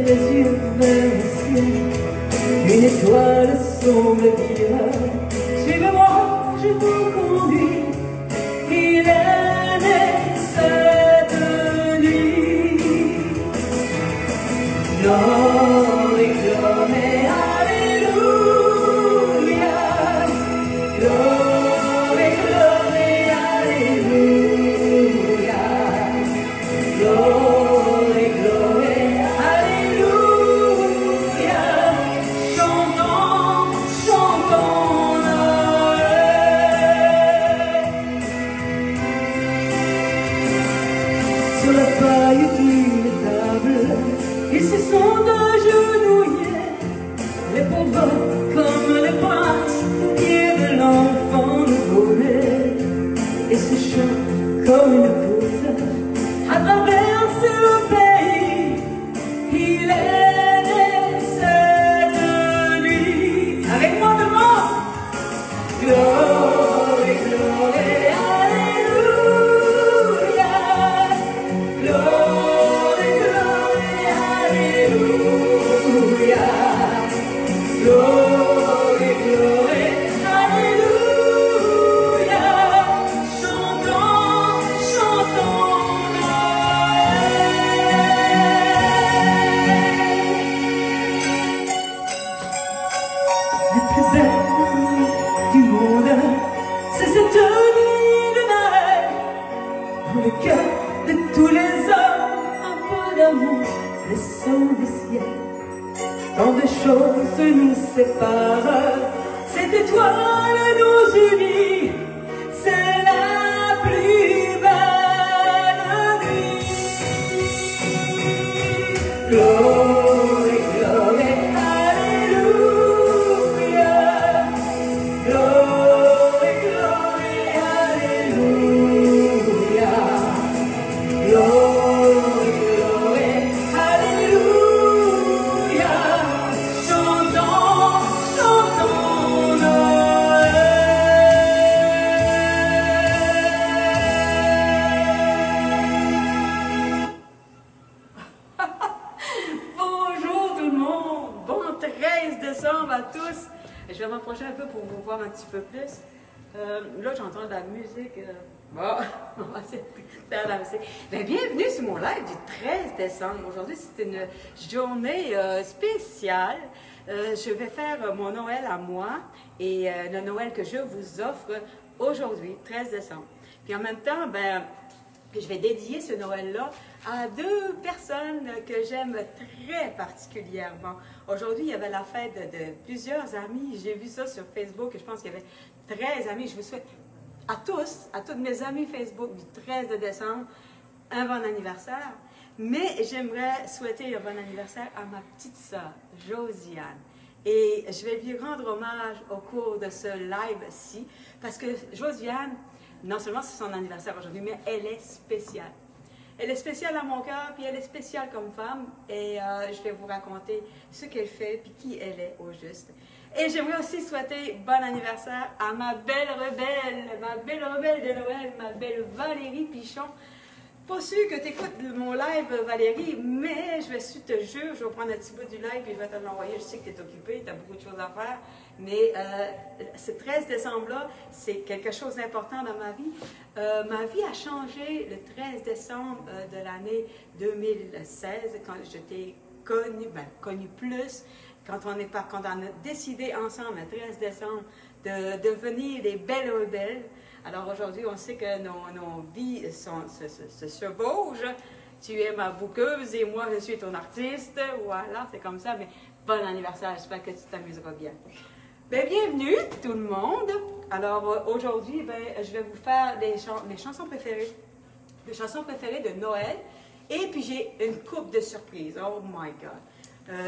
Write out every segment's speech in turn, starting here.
les yeux vers le ciel, une étoile sombre dira, suivez-moi, je vous conduis. Il est né cette nuit. Glory, glory, alléluia. Glory, glory, alléluia. Glory, glory, alléluia. Chantons, chantons Noël. Sur la paille d'une table, ils se sont agenouillés, les pauvres comme les princes, pieds de l'enfant nouveau-né, et se chantent comme une pousse à travers ce pays. Il est né cette nuit. Avec moi devant. Glory, glory, alléluia. Glory, glory, alléluia. Glory, glory, alléluia. Chantons, chantons Noël. Les plus belles nuits du monde, c'est cette nuit de Noël. Dans le cœur de tous les hommes, un peu d'amour descend du ciel. Tant de choses nous séparent, cette étoile nous unit, c'est la plus belle nuit. Glory, glory, alléluia. Glory, glory, alléluia. Glory, glory, alléluia. Chantons, chantons Noël. Bonjour tout le monde, bon 13 décembre à tous. Je vais m'approcher un peu pour vous voir un petit peu plus. Là, j'entends de la musique. Bon, on va essayer de faire de la musique. Ben, bienvenue sur mon live du 13 décembre. Aujourd'hui, c'est une journée spéciale. Je vais faire mon Noël à moi et le Noël que je vous offre aujourd'hui, 13 décembre. Puis en même temps, ben, je vais dédier ce Noël-là à deux personnes que j'aime très particulièrement. Aujourd'hui, il y avait la fête de plusieurs amis. J'ai vu ça sur Facebook et je pense qu'il y avait 13 amis. Je vous souhaite à tous, à toutes mes amis Facebook du 13 décembre, un bon anniversaire. Mais j'aimerais souhaiter un bon anniversaire à ma petite sœur, Josiane. Et je vais lui rendre hommage au cours de ce live-ci, parce que Josiane, non seulement c'est son anniversaire aujourd'hui, mais elle est spéciale. Elle est spéciale à mon cœur, puis elle est spéciale comme femme. Et je vais vous raconter ce qu'elle fait, puis qui elle est au juste. Et j'aimerais aussi souhaiter bon anniversaire à ma belle rebelle de Noël, ma belle Valérie Pichon. Pas sûr que tu écoutes mon live, Valérie, mais je te jure, je vais prendre un petit bout du live et je vais te l'envoyer. Je sais que tu es occupée, tu as beaucoup de choses à faire, mais ce 13 décembre-là, c'est quelque chose d'important dans ma vie. Ma vie a changé le 13 décembre de l'année 2016, quand je t'ai connue plus, quand on a décidé ensemble, le 13 décembre, de devenir des belles rebelles. Alors aujourd'hui, on sait que nos vies se chevauchent. Tu es ma bouqueuse et moi, je suis ton artiste. Voilà, c'est comme ça. Mais bon anniversaire, j'espère que tu t'amuseras bien. Bien, bienvenue tout le monde. Alors aujourd'hui, je vais vous faire mes chansons préférées. Les chansons préférées de Noël. Et puis j'ai une coupe de surprises. Oh my God.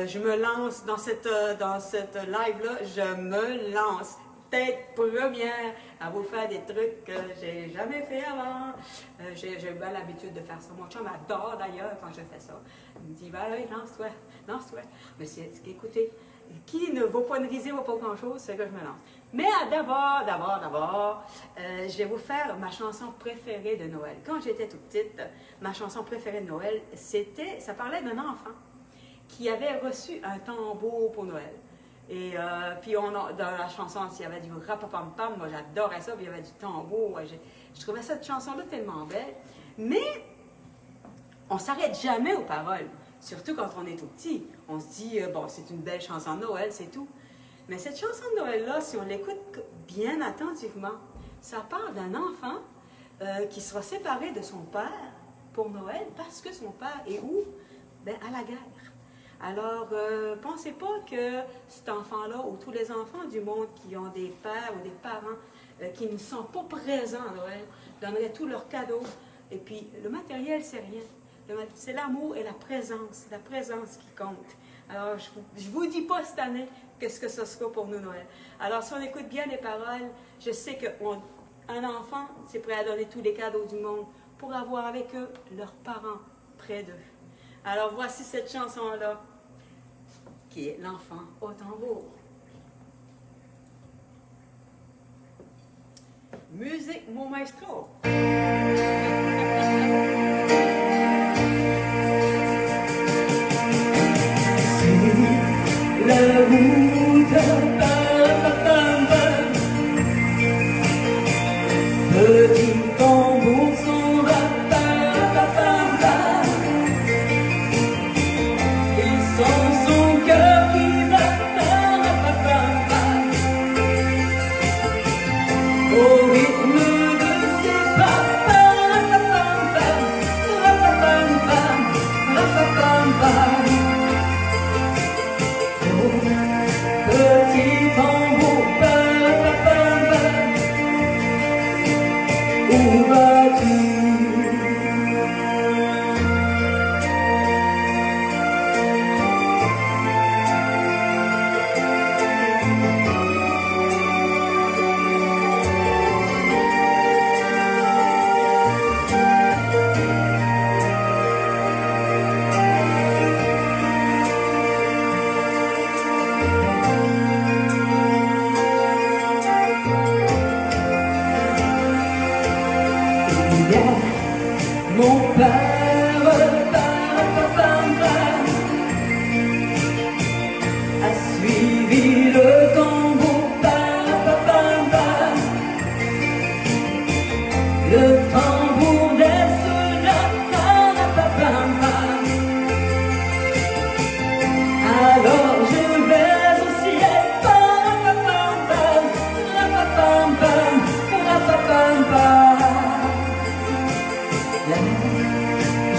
Je me lance dans cette live-là. Je me lance. Tête première à vous faire des trucs que j'ai jamais fait avant. J'ai bien l'habitude de faire ça. Mon chum adore d'ailleurs quand je fais ça. Il me dit, ben oui, lance-toi, lance-toi. Mais écoutez, qui ne vaut pas une risée, ne vaut pas grand-chose, c'est que je me lance. Mais d'abord, je vais vous faire ma chanson préférée de Noël. Quand j'étais toute petite, ma chanson préférée de Noël, ça parlait d'un enfant qui avait reçu un tambour pour Noël. Et puis dans la chanson, il y avait du rapapam-pam, moi j'adorais ça, puis il y avait du tambour. Je trouvais cette chanson-là tellement belle. Mais on ne s'arrête jamais aux paroles, surtout quand on est tout petit. On se dit, bon, c'est une belle chanson de Noël, c'est tout. Mais cette chanson de Noël-là, si on l'écoute bien attentivement, ça parle d'un enfant qui sera séparé de son père pour Noël parce que son père est où? Ben, à la guerre. Alors, pensez pas que cet enfant-là, ou tous les enfants du monde qui ont des pères ou des parents qui ne sont pas présents à Noël, donneraient tous leurs cadeaux. Et puis, le matériel, c'est rien. C'est l'amour et la présence qui compte. Alors, je ne vous dis pas cette année qu'est-ce que ce sera pour nous Noël. Alors, si on écoute bien les paroles, je sais qu'un enfant, c'est prêt à donner tous les cadeaux du monde pour avoir avec eux leurs parents près d'eux. Alors, voici cette chanson-là, qui est l'enfant au tambour. Musique, mon maestro. La route, petit tambour s'en va, et sans son cœur qui bat, au rythme de ses pas, petit tambour, où vas-tu? Mon père, a suivi le tambour, le tambour des soldats, alors je vais au ciel,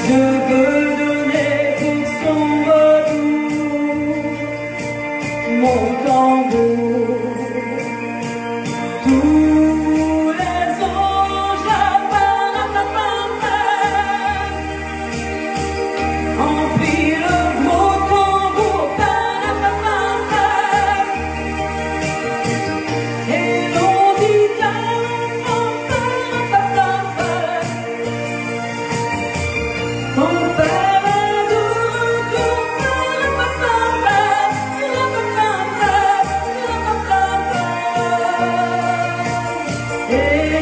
je veux donner pour son retour mon tambour. Tous les anges emplissent le gros tambour et l'on dit à l'enfant ton père est de retour, et l'enfant s'éveille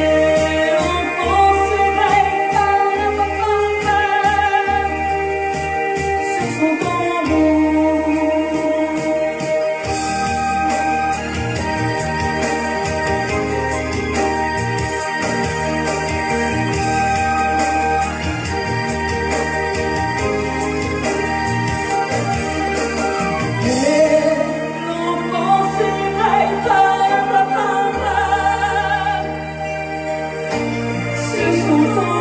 sur son tambour.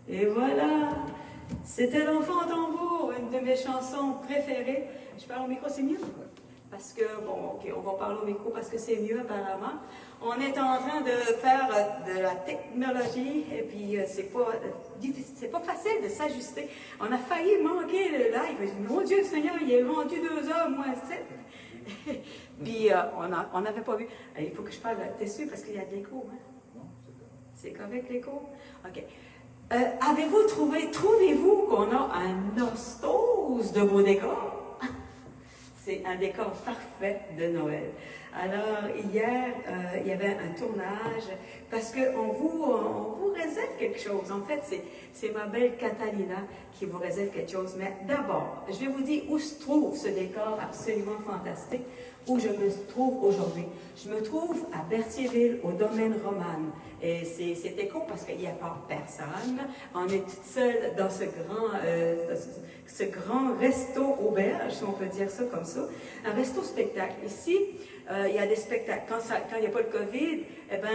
Et voilà, c'était l'enfant au tambour, une de mes chansons préférées. Je parle au micro, c'est mieux? Parce que, bon, ok, on va parler au micro parce que c'est mieux apparemment. On est en train de faire de la technologie et puis c'est pas facile de s'ajuster. On a failli manquer le live. Mon Dieu Seigneur, il est rendu 2h moins 7. Puis on n'avait pas vu. Il faut que je parle dessus parce qu'il y a de l'écho. Hein? C'est correct l'écho? Ok. Trouvez-vous qu'on a un ostose de beau décor? c'est un décor parfait de Noël. Alors, hier, il y avait un tournage, parce qu'on vous réserve quelque chose. En fait, c'est ma belle Catalina qui vous réserve quelque chose. Mais d'abord, je vais vous dire où se trouve ce décor absolument fantastique, où je me trouve aujourd'hui. Je me trouve à Berthierville, au domaine Romane. Et c'est écho parce qu'il n'y a pas personne. On est toute seule dans ce grand resto-auberge, si on peut dire ça comme ça. Un resto-spectacle. Ici, il y a des spectacles. Quand il n'y a pas de COVID, eh ben,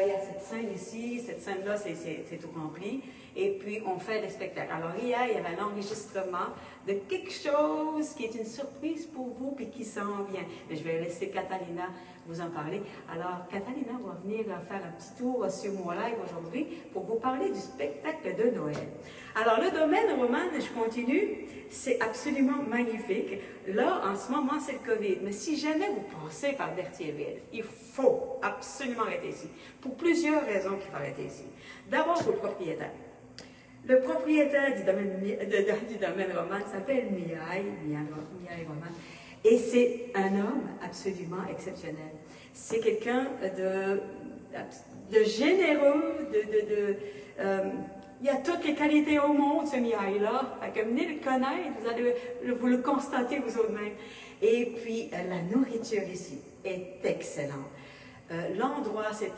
il y a cette scène ici, cette scène-là, c'est tout rempli. Et puis, on fait des spectacles. Alors, hier, il y avait un enregistrement de quelque chose qui est une surprise pour vous et qui s'en vient. Mais je vais laisser Catalina vous en parler. Alors, Catalina va venir faire un petit tour sur mon live aujourd'hui pour vous parler du spectacle de Noël. Alors, le domaine Romane, je continue, c'est absolument magnifique. Là, en ce moment, c'est le COVID. Mais si jamais vous passez par Berthierville, il faut absolument arrêter ici. Pour plusieurs raisons qu'il faut arrêter ici. D'abord, pour le propriétaire. Le propriétaire du domaine Romane s'appelle Miaï Romane. Et c'est un homme absolument exceptionnel. C'est quelqu'un de généreux, il y a toutes les qualités au monde, ce Miaï-là. Venez le connaître, vous le constatez vous-même. Et puis, la nourriture ici est excellente. L'endroit, c'est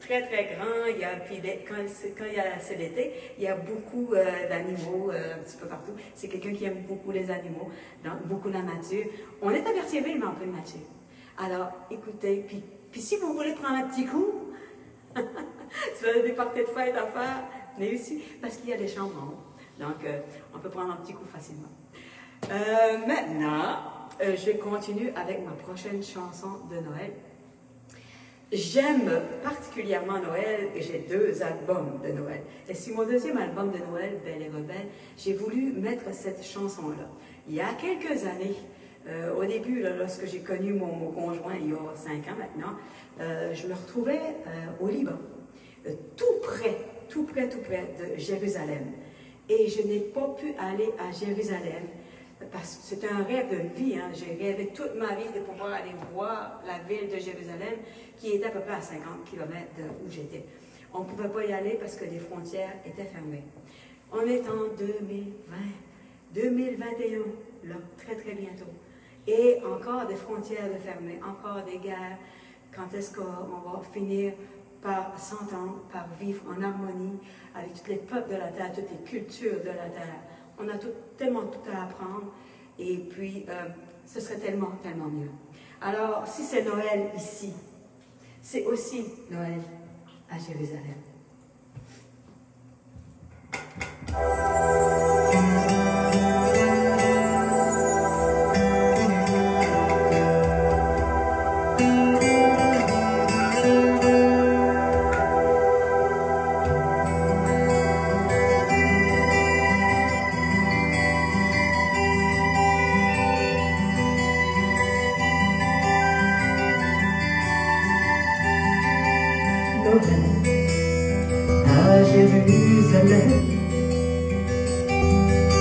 très, très grand. Il y a, puis quand c'est l'été, il y a beaucoup d'animaux un petit peu partout. C'est quelqu'un qui aime beaucoup les animaux, beaucoup la nature. On est à Berthierville, mais en pleine nature. Alors, écoutez, puis si vous voulez prendre un petit coup, si vous avez des parties de fête à faire, venez ici, parce qu'il y a des chambres en haut. Donc, on peut prendre un petit coup facilement. Maintenant, je continue avec ma prochaine chanson de Noël. J'aime particulièrement Noël et j'ai 2 albums de Noël. Et sur mon deuxième album de Noël, Belle et Rebelle, j'ai voulu mettre cette chanson-là. Il y a quelques années, au début, là, lorsque j'ai connu mon conjoint, il y a 5 ans maintenant, je me retrouvais au Liban, tout près de Jérusalem. Et je n'ai pas pu aller à Jérusalem parce que c'était un rêve de vie. Hein. J'ai rêvé toute ma vie de pouvoir aller voir la ville de Jérusalem, qui était à peu près à 50 km de où j'étais. On ne pouvait pas y aller parce que les frontières étaient fermées. On est en 2020, 2021, là, très très bientôt. Et encore des frontières de fermées, encore des guerres. Quand est-ce qu'on va finir par s'entendre, par vivre en harmonie avec tous les peuples de la terre, toutes les cultures de la terre? On a tellement tout à apprendre, et puis ce serait tellement, tellement mieux. Alors, si c'est Noël ici, c'est aussi Noël à Jérusalem. À Jérusalem,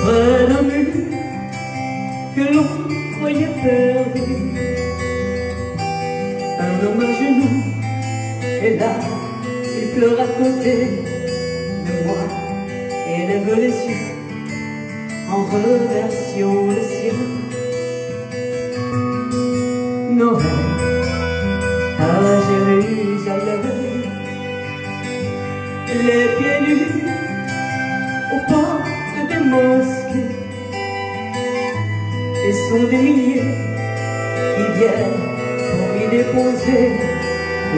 près d'un mur que l'on croyait perdu, un homme à genoux est là, il pleure à côté de moi, élève les cieux en reversion le ciel. Noël à Jérusalem, les pieds nus aux portes des mosquées, et sont des milliers qui viennent pour y déposer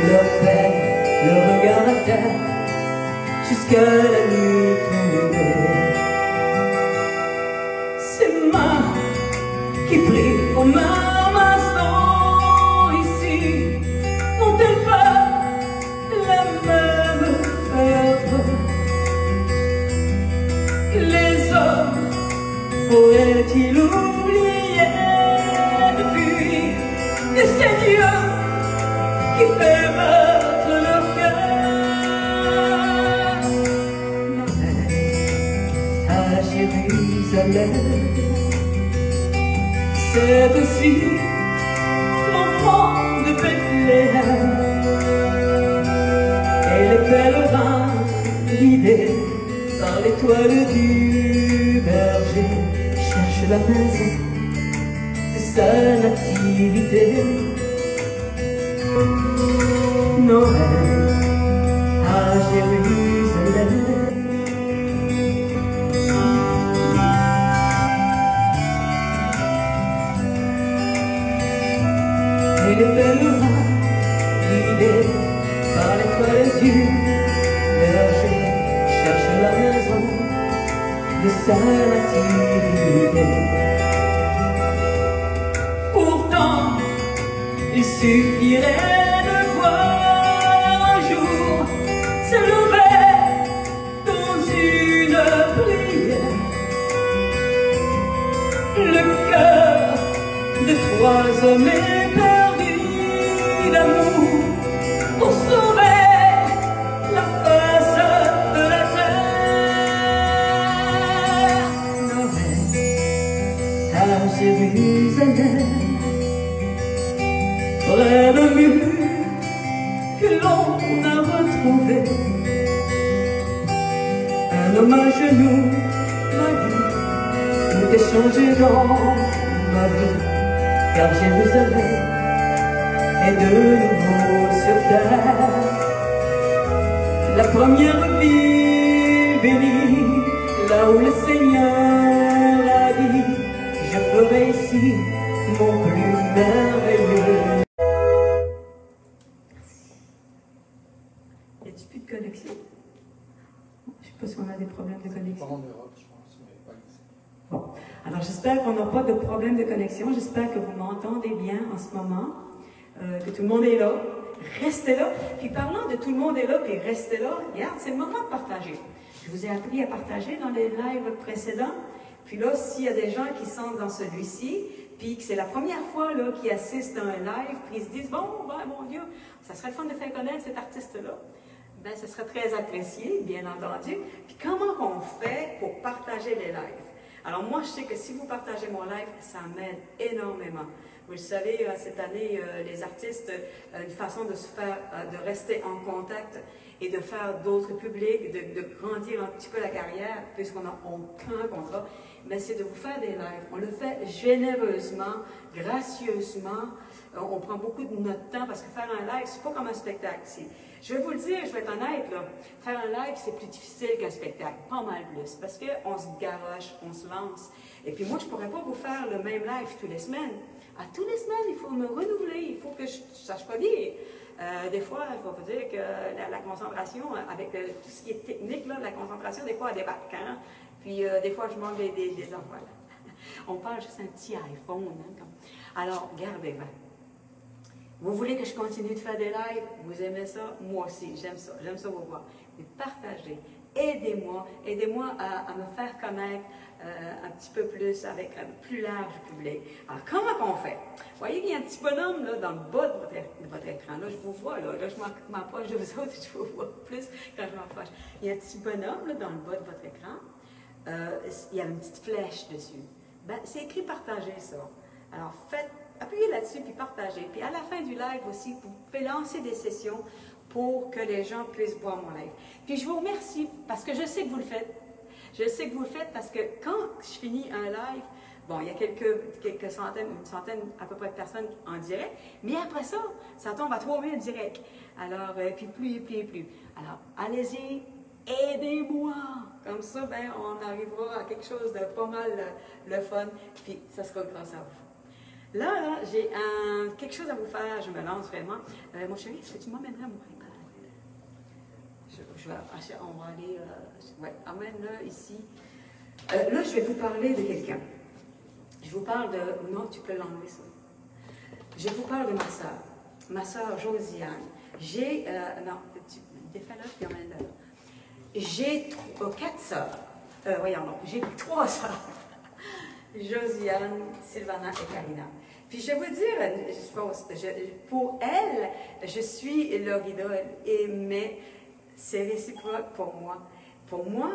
leur paix, leur regard à terre, jusqu'à la nuit tombée. C'est moi qui prie aux mêmes instants ici, n'ont-elles pas la même ferveur? Les hommes pourraient-ils oublier depuis que c'est Dieu qui fait battre leur cœur? Noël à Jérusalem, c'est aussi l'enfant de Bethléem. Et les pèlerins guidés par l'étoile du berger cherchent la maison de sa nativité. Noël à Jérusalem. Et les pèlerins guidés par l'étoile du berger cherchent la maison de sa nativité. Pourtant, il suffirait de voir un jour se lever dans une prière le cœur de trois hommes éperdus d'amour pour sauver la face de la terre. Noël à Jérusalem, près d'un mur que l'on a retrouvé, un homme à genoux m'a dit, tout est changé dans ma vie, car Jérusalem est de nouveau sur terre. La première ville bénie, là où le Seigneur a dit, je ferai ici mon plus merveilleux. Y a-t-il plus de connexion? Je ne sais pas si on a des problèmes de connexion. En Europe, je pense, mais pas ici. Bon, alors j'espère qu'on n'a pas de problème de connexion. J'espère que vous m'entendez bien en ce moment, que tout le monde est là. Restez là. Puis parlant de tout le monde est là, puis restez là, regarde, c'est le moment de partager. Je vous ai appris à partager dans les lives précédents. Puis là, s'il y a des gens qui sont dans celui-ci, puis que c'est la première fois qu'ils assistent à un live, puis ils se disent, bon, ben, mon Dieu, ça serait le fun de faire connaître cet artiste-là. Ben, ce serait très apprécié, bien entendu. Puis comment on fait pour partager les lives? Alors moi, je sais que si vous partagez mon live, ça m'aide énormément. Vous le savez, cette année, les artistes, une façon de se faire, de rester en contact et de faire d'autres publics, de grandir un petit peu la carrière, puisqu'on n'a aucun contrat, mais c'est de vous faire des lives. On le fait généreusement, gracieusement. On prend beaucoup de notre temps parce que faire un live, c'est pas comme un spectacle. Je vais vous le dire, je vais être honnête, là, faire un live, c'est plus difficile qu'un spectacle, pas mal plus, parce qu'on se garoche, on se lance. Et puis moi, je ne pourrais pas vous faire le même live tous les semaines. À tous les semaines, il faut me renouveler, il faut que je sache pas lire. Des fois, il faut vous dire que la concentration, avec tout ce qui est technique, là, la concentration, des fois, elle débarque. Hein? Puis des fois, je manque des enfants. On parle juste un petit iPhone. Hein, comme... Alors, gardez-le. Vous voulez que je continue de faire des lives? Vous aimez ça? Moi aussi, j'aime ça vous voir. Mais partagez, aidez-moi à me faire connaître un petit peu plus avec un plus large public. Alors, comment on fait? Vous voyez qu'il y a un petit bonhomme là, dans le bas de votre écran. Là, je vous vois, là je m'approche de vous autres, je vous vois plus quand je m'approche. Il y a un petit bonhomme là, dans le bas de votre écran. Il y a une petite flèche dessus. Ben, c'est écrit « Partager » ça. Alors, appuyez là-dessus, puis partagez. Puis à la fin du live aussi, vous pouvez lancer des sessions pour que les gens puissent voir mon live. Puis je vous remercie, parce que je sais que vous le faites. Je sais que vous le faites parce que quand je finis un live, bon, il y a quelques centaines, une centaine à peu près de personnes en direct, mais après ça, ça tombe à 3000 directs. Alors, puis plus. Alors, allez-y, aidez-moi. Comme ça, ben, on arrivera à quelque chose de pas mal le fun, puis ça sera grâce à vous. Là, j'ai quelque chose à vous faire, je me lance vraiment. Mon chéri, est-ce que tu m'emmènerais à mon iPad? On va aller, ouais, emmène-le ici. Là, je vais vous parler de quelqu'un. Je vous parle de, non, tu peux l'enlever ça. Je vous parle de ma sœur Josiane. J'ai, non, tu défais-le, puis emmène-le. J'ai 4 sœurs. Voyons, non, j'ai 3 sœurs. Josiane, Sylvana et Karina. Puis je vais vous dire, pour elle, je suis leur idole, mais c'est réciproque pour moi. Pour moi,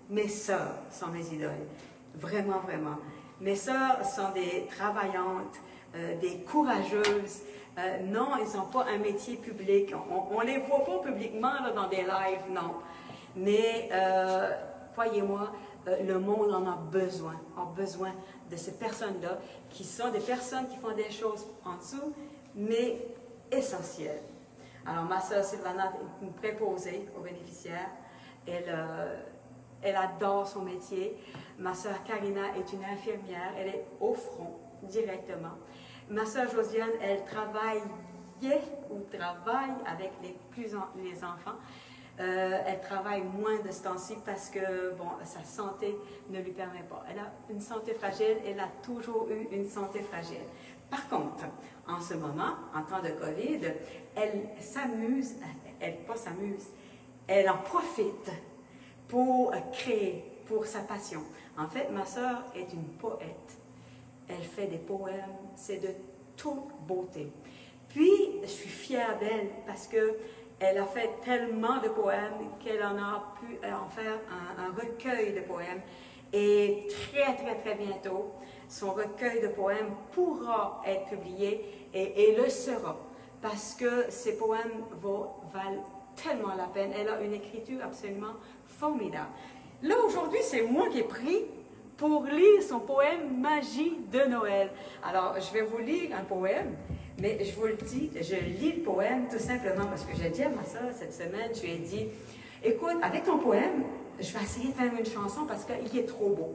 mes sœurs sont mes idoles. Vraiment, vraiment. Mes sœurs sont des travaillantes, des courageuses. Non, ils n'ont pas un métier public. On ne les voit pas publiquement là, dans des lives, non. Mais, croyez-moi, le monde en a besoin de ces personnes-là, qui sont des personnes qui font des choses en dessous, mais essentielles. Alors, ma sœur Sylvana est une préposée aux bénéficiaires. Elle adore son métier. Ma sœur Karina est une infirmière. Elle est au front, directement. Ma sœur Josiane, elle travaille avec les enfants. Elle travaille moins de ce temps-ci parce que, bon, sa santé ne lui permet pas. Elle a une santé fragile, elle a toujours eu une santé fragile. Par contre, en ce moment, en temps de COVID, elle s'amuse, elle en profite pour créer, pour sa passion. En fait, ma sœur est une poète. Elle fait des poèmes, c'est de toute beauté. Puis, je suis fière d'elle parce qu'elle a fait tellement de poèmes qu'elle en a pu en faire un recueil de poèmes. Et très, très, très bientôt, son recueil de poèmes pourra être publié et le sera. Parce que ces poèmes valent tellement la peine. Elle a une écriture absolument formidable. Là, aujourd'hui, c'est moi qui ai pris pour lire son poème « Magie de Noël ». Alors, je vais vous lire un poème, mais je vous le dis, je lis le poème tout simplement parce que j'ai dit à ma soeur cette semaine, je lui ai dit « Écoute, avec ton poème, je vais essayer de faire une chanson parce qu'il est trop beau. »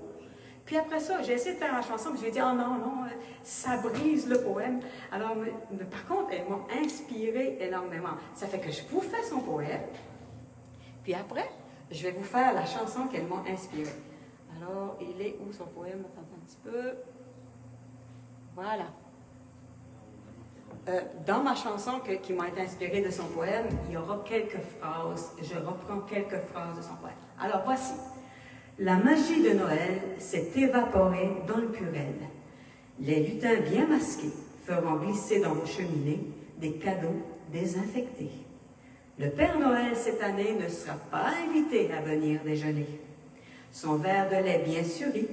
Puis après ça, j'ai essayé de faire la chanson, mais je lui ai dit « Oh non, non, ça brise le poème. » Alors, mais par contre, elles m'ont inspiré énormément. Ça fait que je vous fais son poème, puis après, je vais vous faire la chanson qu'elles m'ont inspirée. Alors, il est où son poème? Attends un petit peu. Voilà. Dans ma chanson qui m'a été inspirée de son poème, il y aura quelques phrases. Je reprends quelques phrases de son poème. Alors, voici. La magie de Noël s'est évaporée dans le purel. Les lutins bien masqués feront glisser dans vos cheminées des cadeaux désinfectés. Le Père Noël, cette année, ne sera pas invité à venir déjeuner. Son verre de lait bien suri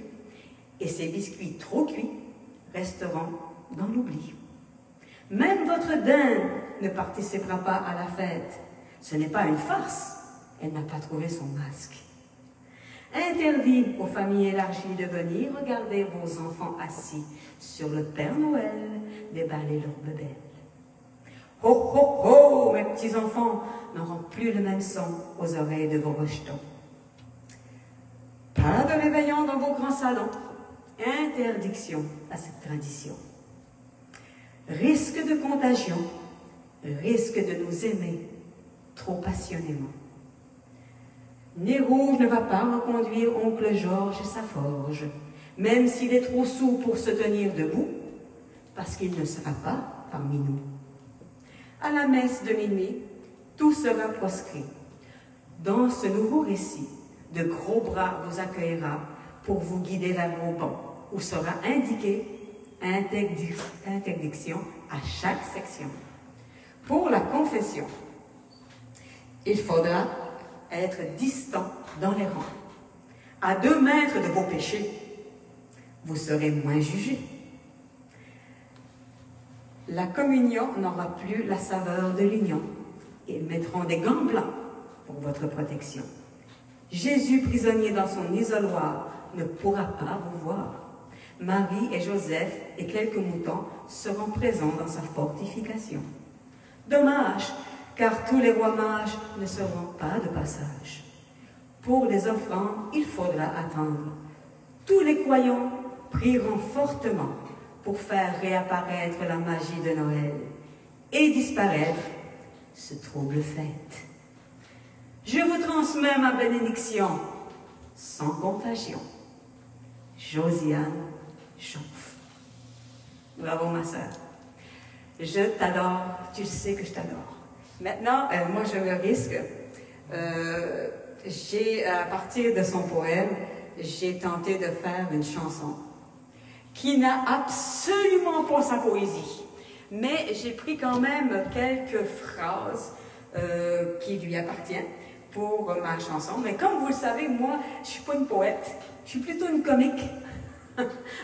et ses biscuits trop cuits resteront dans l'oubli. Même votre dinde ne participera pas à la fête. Ce n'est pas une farce, elle n'a pas trouvé son masque. Interdit aux familles élargies de venir regarder vos enfants assis sur le Père Noël déballer leurs bebelles. Ho, ho, ho, mes petits enfants n'auront plus le même son aux oreilles de vos rejetons. Pas de réveillon dans vos grands salons. Interdiction à cette tradition. Risque de contagion, risque de nous aimer trop passionnément. Nez rouge ne va pas reconduire oncle Georges et sa forge, même s'il est trop sourd pour se tenir debout, parce qu'il ne sera pas parmi nous. À la messe de minuit, tout sera proscrit. Dans ce nouveau récit, de gros bras vous accueillera pour vous guider vers vos bancs, où sera indiqué interdiction à chaque section. Pour la confession, il faudra être distant dans les rangs. À 2 mètres de vos péchés, vous serez moins jugés. La communion n'aura plus la saveur de l'union. Ils mettront des gants blancs pour votre protection. Jésus, prisonnier dans son isoloir, ne pourra pas vous voir. Marie et Joseph et quelques moutons seront présents dans sa fortification. Dommage, car tous les rois mages ne seront pas de passage. Pour les offrandes, il faudra attendre. Tous les croyants prieront fortement pour faire réapparaître la magie de Noël et disparaître ce trouble fête. Je vous transmets ma bénédiction sans contagion. Josiane Chauffe. Bravo, ma sœur. Je t'adore, tu sais que je t'adore. Maintenant, moi, je me risque. À partir de son poème, j'ai tenté de faire une chanson qui n'a absolument pas sa poésie. Mais j'ai pris quand même quelques phrases qui lui appartiennent pour ma chanson. Mais comme vous le savez, moi, je ne suis pas une poète, je suis plutôt une comique.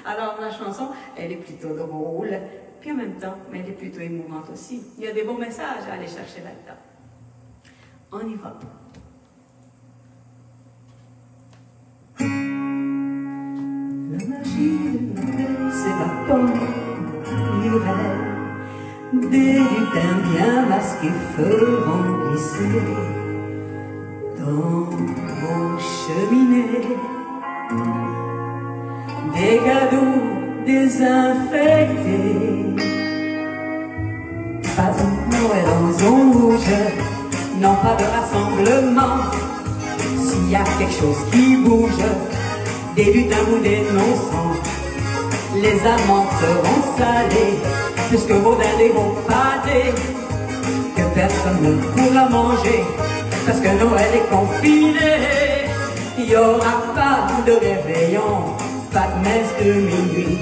Alors ma chanson, elle est plutôt drôle, puis en même temps, elle est plutôt émouvante aussi. Il y a des beaux messages à aller chercher là-dedans. On y va. La magie de Noël s'évapore, murelle. Des lutins bien masqués feront glisser dans vos cheminées des cadeaux désinfectés. Pas de Noël en zone rouge, non pas de rassemblement. S'il y a quelque chose qui bouge, des lutins ou des non-sens, les amandes seront salées, puisque vos dindés et vos pâtés, que personne ne pourra manger, parce que Noël est confiné. Il n'y aura pas de réveillon, pas de messe de minuit.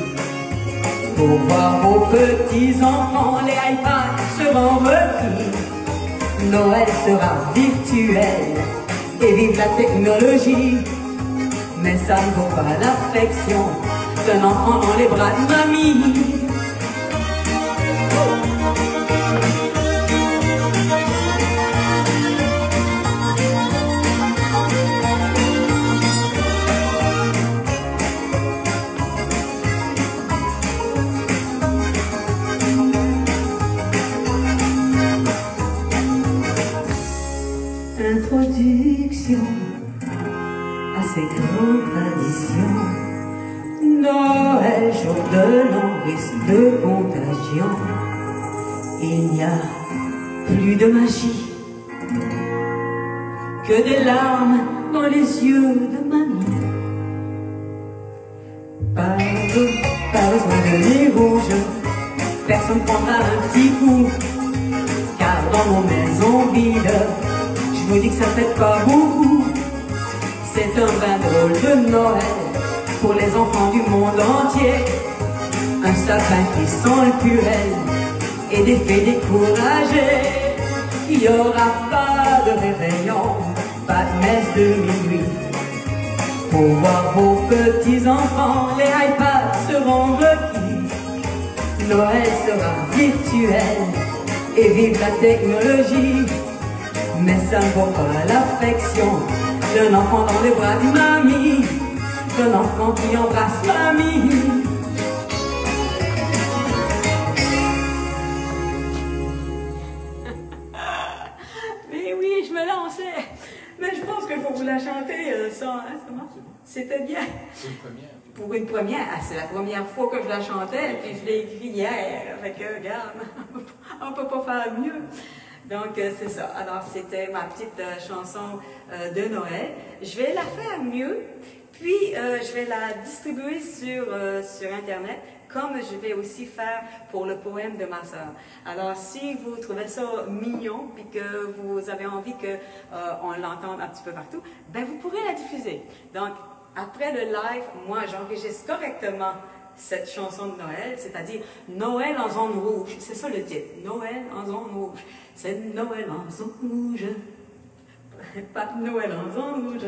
Pour voir vos petits-enfants, les iPads seront requis. Noël sera virtuel, et vive la technologie. Mais ça ne vaut pas l'affection d'un enfant dans les bras de mamie. Introduction à ces grandes traditions. Noël, jour de non-risque de contagion. Il n'y a plus de magie, que des larmes dans les yeux de mamie. Pas besoin de nez rouge, personne prendra un petit coup, car dans nos maisons vides, je vous dis que ça fait pas beaucoup. C'est un bain drôle de Noël pour les enfants du monde entier. Un sapin qui sent le purel et des fées découragées. Il n'y aura pas de réveillon, pas de messe de minuit. Pour voir vos petits-enfants, les iPads seront requis. Noël sera virtuel et vive la technologie. Mais ça ne vaut pas l'affection d'un enfant dans les bras de mamie, d'un enfant qui embrasse mamie. Mais oui, je me lançais. Mais je pense qu'il faut vous la chanter sans... Hein, comment? C'était bien. C'est une première. Pour une première, ah, c'est la première fois que je la chantais, puis je l'ai écrit hier. Fait que, regarde, on peut pas faire mieux. Donc, c'est ça. Alors, c'était ma petite chanson de Noël. Je vais la faire mieux, puis je vais la distribuer sur Internet, comme je vais aussi faire pour le poème de ma sœur. Alors, si vous trouvez ça mignon, puis que vous avez envie qu'on l'entende un petit peu partout, ben vous pourrez la diffuser. Donc, après le live, moi, j'enregistre correctement cette chanson de Noël, c'est-à-dire Noël en zone rouge. C'est ça le titre, Noël en zone rouge. C'est Noël en zone rouge. Pas de Noël en zone rouge.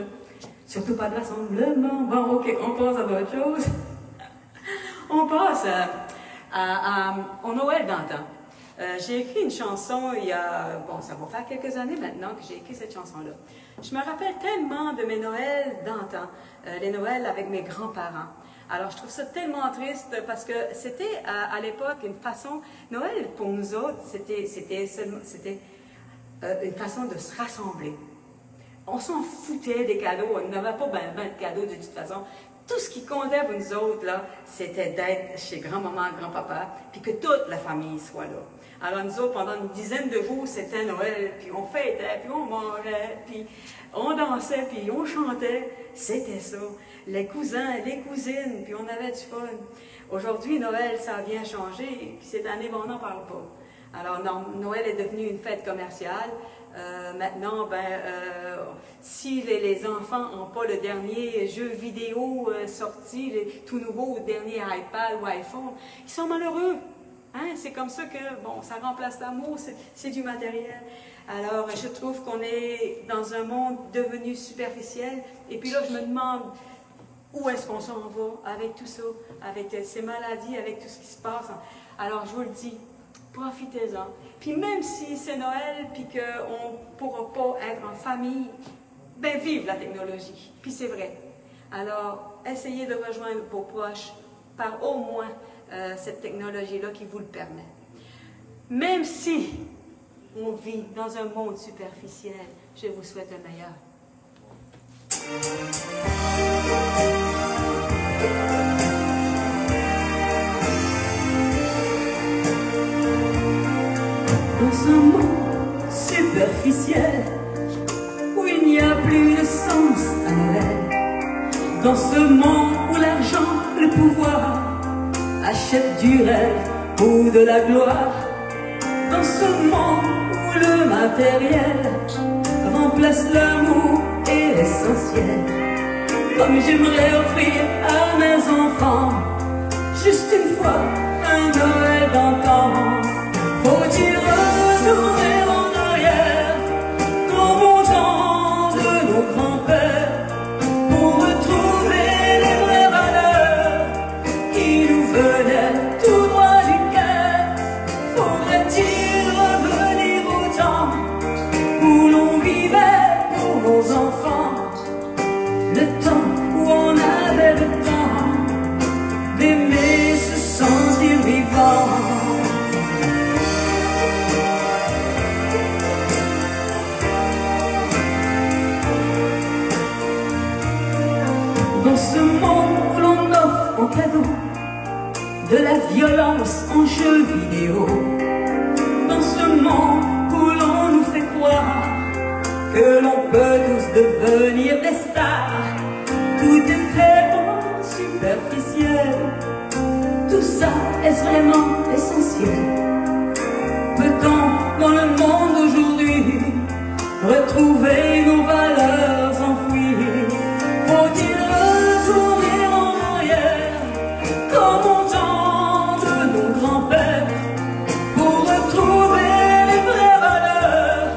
Surtout pas de rassemblement. Bon, ok, on passe à d'autres choses. On passe au Noël d'antan. J'ai écrit une chanson il y a, bon, ça va faire quelques années maintenant que j'ai écrit cette chanson-là. Je me rappelle tellement de mes Noëls d'antan, les Noëls avec mes grands-parents. Alors, je trouve ça tellement triste parce que c'était à l'époque une façon, Noël pour nous autres, c'était une façon de se rassembler. On s'en foutait des cadeaux, on n'avait pas ben de cadeaux de toute façon. Tout ce qui comptait pour nous autres, là, c'était d'être chez grand-maman, grand-papa, puis que toute la famille soit là. Alors nous autres, pendant une dizaine de jours, c'était Noël, puis on fêtait, puis on mangeait, puis on dansait, puis on chantait. C'était ça. Les cousins, les cousines, puis on avait du fun. Aujourd'hui, Noël, ça a bien changé, puis cette année, on n'en parle pas. Alors, non, Noël est devenu une fête commerciale. Maintenant, si les enfants n'ont pas le dernier jeu vidéo sorti, tout nouveau, le dernier iPad ou iPhone, ils sont malheureux. Hein? C'est comme ça que, bon, ça remplace l'amour, c'est du matériel. Alors, je trouve qu'on est dans un monde devenu superficiel. Et puis là, je me demande, où est-ce qu'on s'en va avec tout ça, avec ces maladies, avec tout ce qui se passe. Alors, je vous le dis, profitez-en. Puis même si c'est Noël, puis qu'on ne pourra pas être en famille, ben vive la technologie. Puis c'est vrai. Alors, essayez de rejoindre vos proches par au moins cette technologie-là qui vous le permet. Même si on vit dans un monde superficiel, je vous souhaite le meilleur. Dans ce monde superficiel où il n'y a plus de sens à Noël, dans ce monde où l'argent, le pouvoir achète du rêve ou de la gloire, dans ce monde où le matériel remplace l'amour et l'essentiel, comme j'aimerais offrir à mes enfants juste une fois un Noël d'antan. Faut-il retourner en arrière, au bon temps de nos grands-pères, pour retrouver les vraies valeurs qui nous venaient tout droit du cœur? Faudrait-il revenir au temps où l'on vivait pour nos enfants, le temps où on avait le temps d'aimer, se sentir vivant? Dans ce monde où l'on offre en cadeau de la violence en jeux vidéo, dans ce monde où l'on nous fait croire que l'on peut tous devenir des stars, tout est tellement superficiel. Tout ça, est-ce vraiment essentiel? Peut-on, dans le monde d'aujourd'hui, retrouver nos valeurs enfouies? Faut-il retourner en arrière, comme au temps de nos grands-pères, pour retrouver les vraies valeurs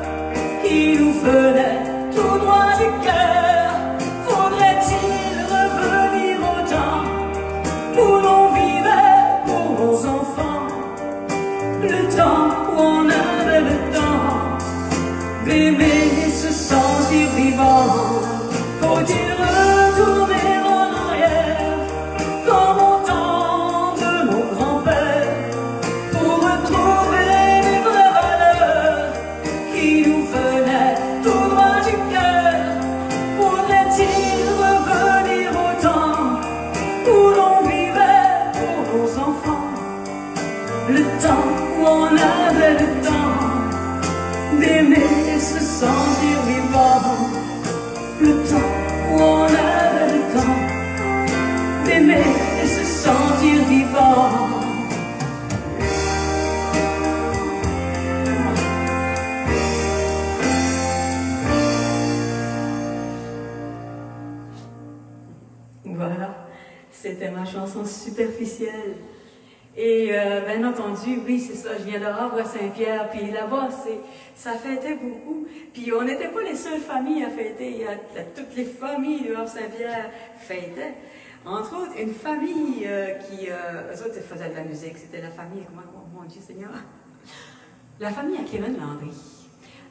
qui nous venaient tout droit du cœur? Faudrait-il revenir au temps où l'on vivait pour nos enfants, le temps où on avait le temps d'aimer, se sentir vivant? Faut-il retourner en arrière, comme au temps de nos grands-pères, pour retrouver les vraies valeurs qui nous venaient tout droit du cœur? Faudrait-il revenir au temps où l'on vivait pour nos enfants, le temps où on avait le temps d'aimer, se sentir vivant? Le temps où on avait le temps d'aimer et se sentir vivant. Voilà, c'était ma chanson superficielle. Et bien entendu, oui, c'est ça, je viens de Havre-Saint-Pierre, puis là-bas, ça fêtait beaucoup. Puis on n'était pas les seules familles à fêter, toutes les familles de Havre-Saint-Pierre fêtaient. Entre autres, une famille eux autres, ils faisaient de la musique, c'était la famille, mon Dieu Seigneur, la famille à Kevin Landry.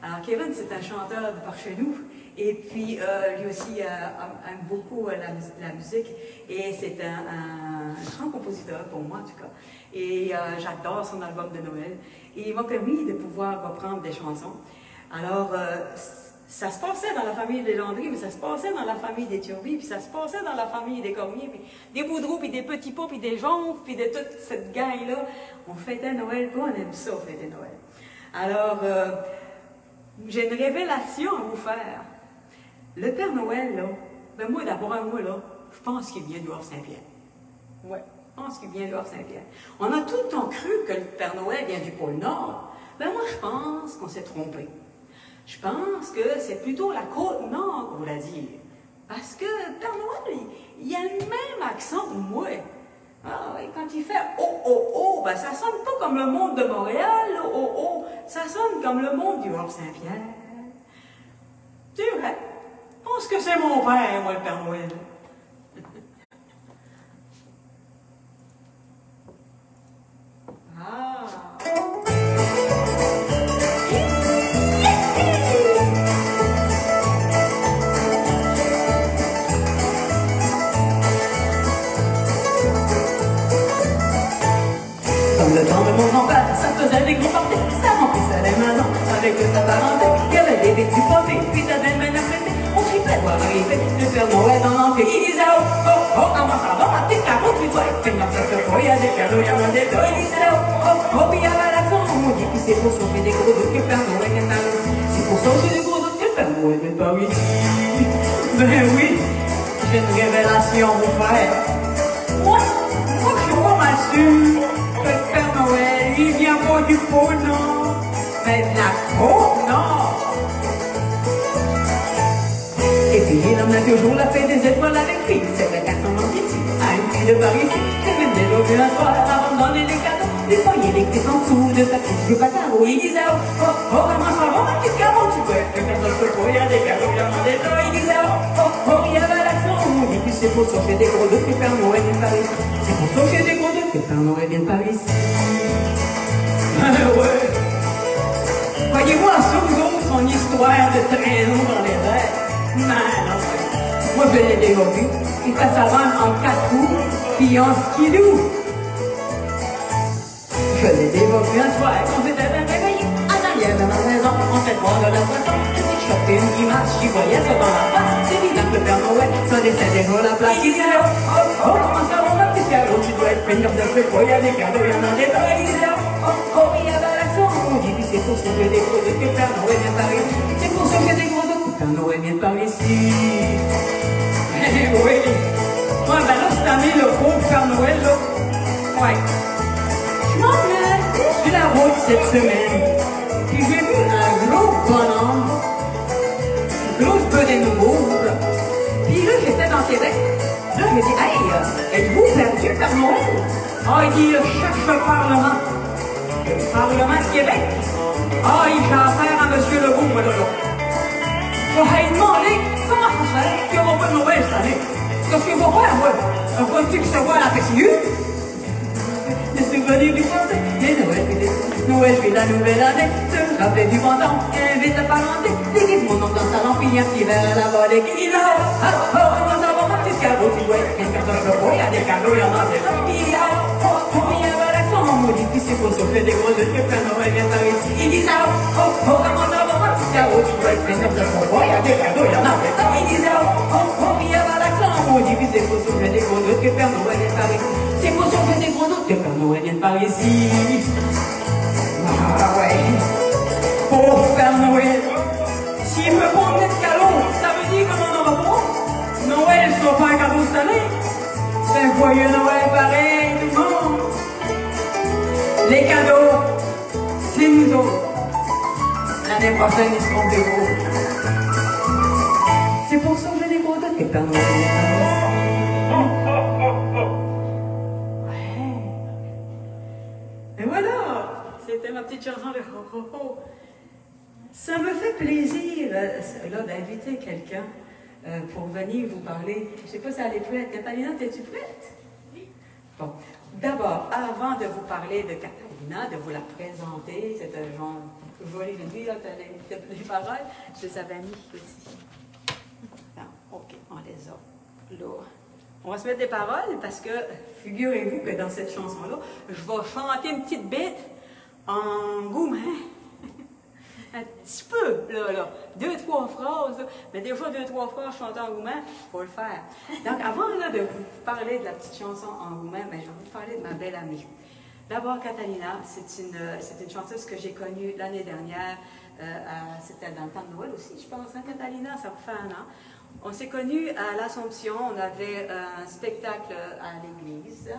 Alors Kevin, c'est un chanteur de par chez nous, et puis lui aussi aime beaucoup la musique, et c'est un grand compositeur pour moi en tout cas. Et j'adore son album de Noël, et il m'a permis de pouvoir reprendre des chansons. Alors, ça se passait dans la famille des Landry, mais ça se passait dans la famille des Turbis, puis ça se passait dans la famille des Cormier, puis des Boudreaux, puis des Petits Pots, puis des Joncs, puis de toute cette gang-là. On fêtait Noël, on aime ça, fêter Noël. Alors, j'ai une révélation à vous faire. Le Père Noël, là, ben moi, d'abord, moi, là, je pense qu'il vient du Havre-Saint-Pierre. Ouais, je pense qu'il vient du Havre-Saint-Pierre. On a tout le temps cru que le Père Noël vient du pôle Nord. Ben moi, je pense qu'on s'est trompé. Je pense que c'est plutôt la côte nord qu'on voulait dire. Parce que le Père Noël, il a le même accent que moi. Ah, et quand il fait « oh, oh, oh », ben ça sonne pas comme le monde de Montréal, « oh, oh », ça sonne comme le monde du Havre-Saint-Pierre. C'est vrai. Je pense que c'est mon père, moi, le Père Noël. le temps de mon grand-père, ça faisait des gros parties, ça remplissait les maisons avec sa parenté. Il y avait des bêtes du poté, puis ça devait bien apprêter. On tripait voir arriver le Père Noël dans l'entrée. Il disait oh, oh, oh, comment ça va, ma petite carotte, tu dois être fait dans cette fois, il y a des cadeaux, il y en a des dos. Il disait oh, oh, oh, puis il y avait l'accent, on me dit, puis c'est pour sauver des gros doutes que Père Noël est par ici. C'est pour sauver des gros doutes que Père Noël est par ici. Ben oui, j'ai une révélation à vous faire. Moi, je suis pas mal sûr que le Père Noël, il vient pas du pôle Nord, mais de la côte Nord. Et puis il emmène toujours la fête des étoiles avec lui. C'est le garçon Mantiti, à une fille de Paris. J'ai même déjà vu un soir avant de donner les cadeaux. Des foyers électriques en dessous de sa petite jupe à carreaux. Il disait oh, oh, oh, comment ça va ma petite Caro? Tu peux être quand on se peut, il y a des cadeaux, il y en a des dos. Il disait oh, oh, oh, il y avait l'accent. Et puis c'est pour ça que j'ai des gros doutes que Père Noël vient par ici. C'est pour ça que j'ai des gros doutes que Père Noël vient par ici. Ouais. Voyez-vous en sourd son histoire de traîneau dans les airs. Non, non, moi je l'ai déjà vu. Il fait sa vanne en 4 roues, puis en skidoo. Je l'ai déjà vu un soir quand j'étais bien réveillé. En arrière de ma maison, on fait voir de la poisson. J'ai chopé une image, j'y voyais ça dans la face. C'est évident que le Père Noël connaissait déjà la place. Il disait oh, oh, oh, comment ça va ma petite Caro? Tu dois être peigneur de feu, il y a des cadeaux, il y en a des tas. Il disait oh, oh, oh, il y avait l'accent. On dit, puis c'est pour ça que j'ai des gros doutes que le Père Noël vient par ici. C'est pour ça que j'ai des gros doutes. Père Noël vient par ici. Eh oui. Ouais, ben là, cette année, le pauvre Père Noël, là. Ouais. Je m'en vais sur la route cette semaine. Puis j'ai vu un gros bonhomme. Une grosse peu de nouveau, là. Puis là, j'étais dans Québec. Là, je me dis, hey, êtes-vous perdu, Père Noël? Ah, il dit, cherche le Parlement. Le Parlement de Québec? Ah, il fait affaire à M. Legault, moi, là. Je vais lui demander comment ça se fait qu'il n'y aura pas de Noël cette année. Qu'est-ce qu'il va faire, moi? Un petit qui se voit à la PCU? Les souvenirs du français, les Noël, puis Noël, puis la nouvelle année. Se rappeler du bon temps, invite la parenté. Déguise mon nom dans le salon, puis un petit verre à la volée. Qui dit là, oh, oh, comment ça va, ma petite Caro? Tu vois, quelqu'un se fait il y a des cadeaux, il y en a des gens. Puis là, oh, oh, il y a l'accent, on me dit, puis c'est pour ça que des gros yeux que Père Noël vient par ici. Il dit là, oh, oh, comment ça va, ma petite Caro? Tu vois, quelqu'un se fait il y a des cadeaux, il y en a des gens. Il dit là, oh, oh, il y a l'accent, on me dit, puis c'est pour ça que des gros yeux que Père Noël vient par ici. C'est pour ça que des gros doutes que Père Noël vient par ici. Ah ouais. Pauvre Père Noël. S'il me prend un cadeau, ça veut dire qu'on n'en aura pas. Noël ne sera pas un cadeau cette année. C'est un joyeux Noël pareil, tout le monde. Les cadeaux, c'est nous autres. L'année prochaine, ils seront des gros. C'est pour ça que j'ai des gros doutes que Père Noël vient par ici. Et voilà, c'était ma petite chanson de ho ho ho. Ça me fait plaisir là d'inviter quelqu'un pour venir vous parler. Je ne sais pas si elle est prête. Catalina, es-tu prête? Oui. Bon, d'abord, avant de vous parler de Catalina, de vous la présenter, cette jolie jeune fille, les paroles, je les avais mis ici. Non, ok, on les a là. On va se mettre des paroles parce que, figurez-vous que dans cette chanson-là, je vais chanter une petite bête en goumin. Un petit peu, là. 2-3 phrases, là. Mais des fois, 2-3 phrases chanter en goumin, il faut le faire. Donc, avant là, de vous parler de la petite chanson en goumin, ben, je vais vous parler de ma belle amie. D'abord, Catalina, c'est une chanteuse que j'ai connue l'année dernière. C'était dans le temps de Noël aussi, je pense, hein, Catalina, ça fait un an. On s'est connus à l'Assomption, on avait un spectacle à l'église.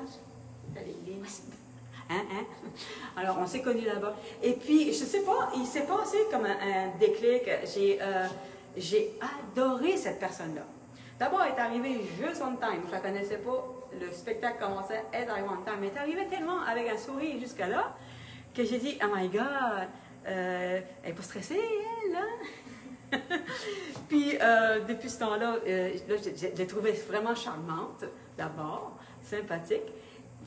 À l'église. Hein? Alors, on s'est connus là-bas. Et puis, je ne sais pas, il s'est passé comme un déclic. J'ai adoré cette personne-là. D'abord, elle est arrivée juste on time. Je ne la connaissais pas. Le spectacle commençait, elle est arrivée on time. Mais elle est arrivée tellement avec un sourire jusque-là que j'ai dit, oh my God, elle n'est pas stressée, elle, hein? Puis, depuis ce temps-là, je l'ai trouvée vraiment charmante, d'abord, sympathique.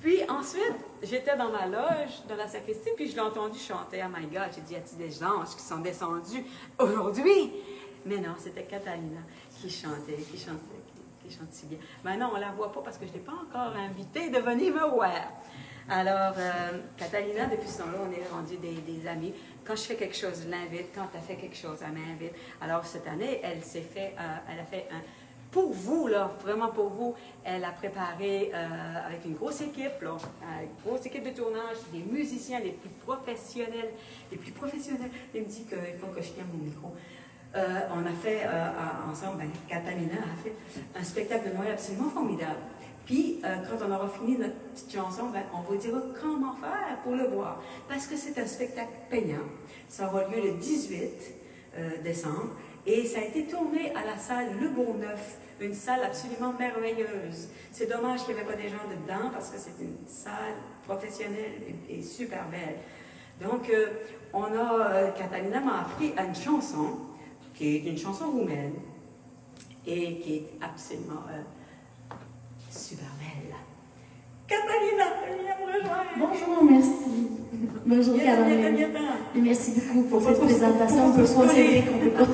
Puis ensuite, j'étais dans ma loge, dans la sacristie, puis je l'ai entendu chanter. Oh my God, j'ai dit, y a-t-il des anges qui sont descendus aujourd'hui? Mais non, c'était Catalina qui chantait, C'est gentil bien. Maintenant, on ne la voit pas parce que je ne l'ai pas encore invitée de venir me voir. Alors, Catalina, depuis ce temps-là, on est rendus des amis. Quand je fais quelque chose, je l'invite. Quand elle fait quelque chose, elle m'invite. Alors, cette année, elle a fait un... Pour vous, là, vraiment pour vous, elle a préparé avec une grosse équipe, là, une grosse équipe de tournage, des musiciens les plus professionnels. Elle me dit qu'il faut que je tienne mon micro. On a fait ensemble, Catalina a fait un spectacle de Noël absolument formidable. Puis, quand on aura fini notre petite chanson, on vous dira comment faire pour le voir. Parce que c'est un spectacle payant. Ça aura lieu le 18 décembre. Et ça a été tourné à la salle Le Bourgneuf, une salle absolument merveilleuse. C'est dommage qu'il n'y avait pas des gens dedans parce que c'est une salle professionnelle et super belle. Donc, Catalina m'a appris à une chanson, qui est une chanson roumaine, et qui est absolument super belle. Catalina, viens me rejoindre. Bonjour, merci. Bonjour, Caroline. Et merci beaucoup pour cette présentation. On peut se concentrer qu'on peut pas.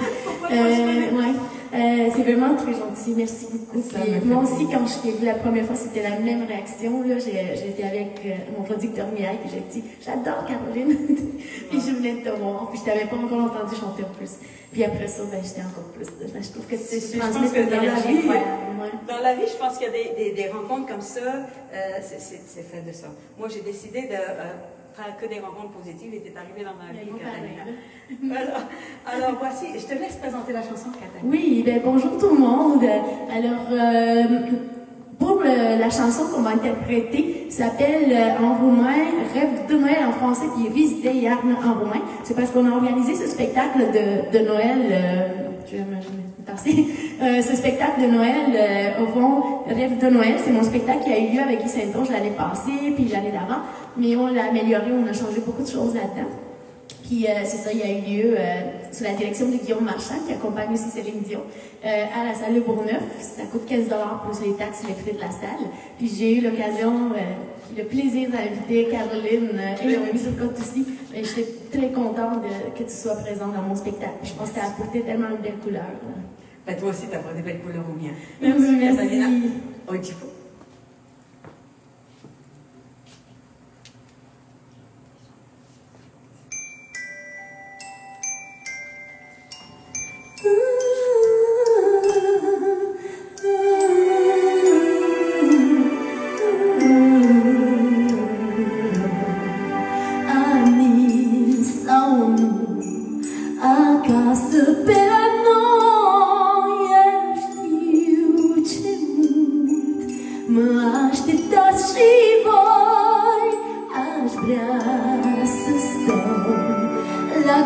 C'est vraiment très gentil. Merci beaucoup. Puis, moi aussi, quand je t'ai vu la première fois, c'était la même réaction. J'étais avec mon producteur Miaille, puis j'ai dit « J'adore Caroline! » Puis je venais de te voir, puis je t'avais pas encore entendu chanter en plus. Puis après ça, j'étais encore plus. Je trouve que tu transmets une énergie incroyable. Dans la vie, je pense qu'il y a des rencontres comme ça, c'est fait de ça. Moi, j'ai décidé de faire que des rencontres positives et t'es arrivé dans ma vie, Catalina. Alors, voici, je te laisse présenter la chanson, Catalina. Oui, ben bonjour tout le monde. Alors, pour la chanson qu'on va interpréter, s'appelle en roumain Rêve de Noël en français, puis Visite Iarnă en roumain. C'est parce qu'on a organisé ce spectacle de Noël. Ce spectacle de Noël, au fond, Rêve de Noël, c'est mon spectacle qui a eu lieu avec Guy Saint-Onge l'année passée, puis l'année d'avant, mais on l'a amélioré, on a changé beaucoup de choses là-dedans. Puis c'est ça, il y a eu lieu sous la direction de Guillaume Marchand, qui accompagne aussi Céline Dion, à la salle Le Bourgneuf. Ça coûte 15 $ plus les taxes et les frais de la salle. Puis j'ai eu l'occasion, le plaisir d'inviter Caroline et Noémie sur le côté aussi. J'étais très contente que tu sois présente dans mon spectacle. Je pense que tu as apporté tellement de belles couleurs. Ben, toi aussi, tu as apporté des belles couleurs au mien. Merci, Catalina. Merci.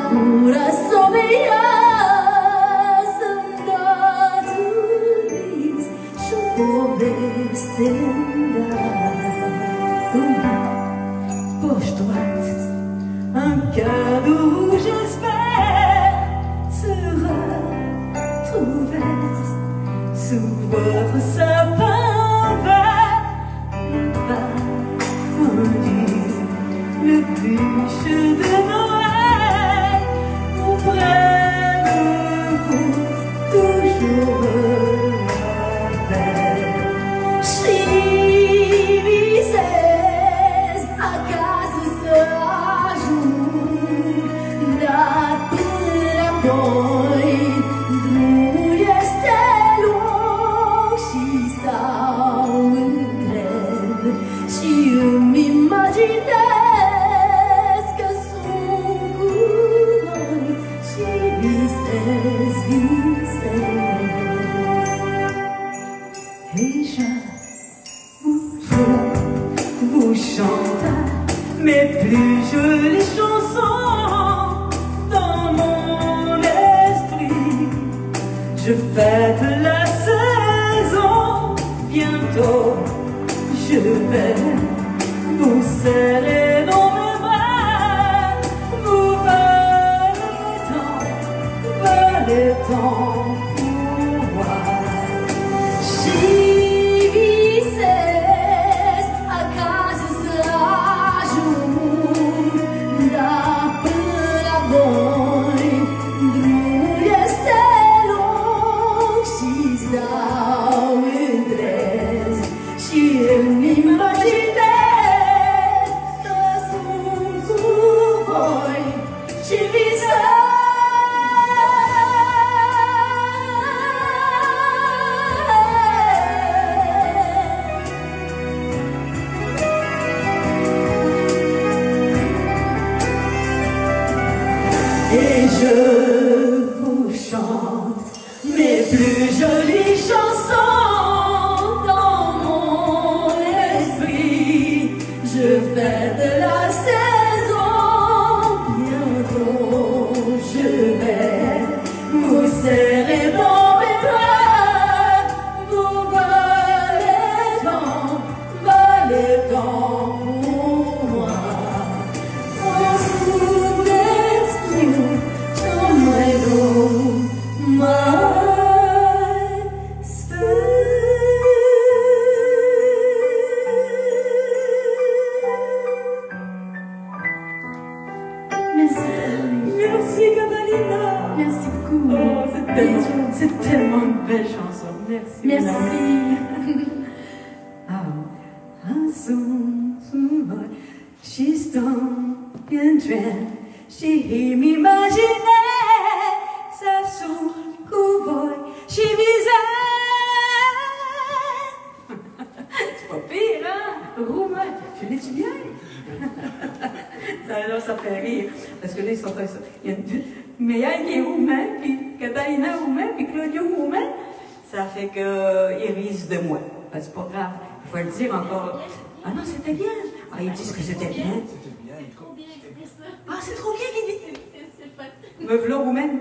Drumul este lung și stau instant j'ai m'imaginais ça sous couvert chez Bizarre. C'est pas pire, hein? Roumain, je l'ai-tu bien? Alors ça fait rire, parce que là ils sont il y a Meilleur qui est roumain, puis Catalina roumain, puis Claudio roumain, ça fait qu'ils risent de moi. Ben, c'est pas grave, il faut le dire encore. Ah non, c'était bien. Ah, ils disent que c'était bien. C'était bien. C'est trop bien écrit ça. Ah, c'est trop bien qu'il dit. C'est pas... Me v'là roumaine.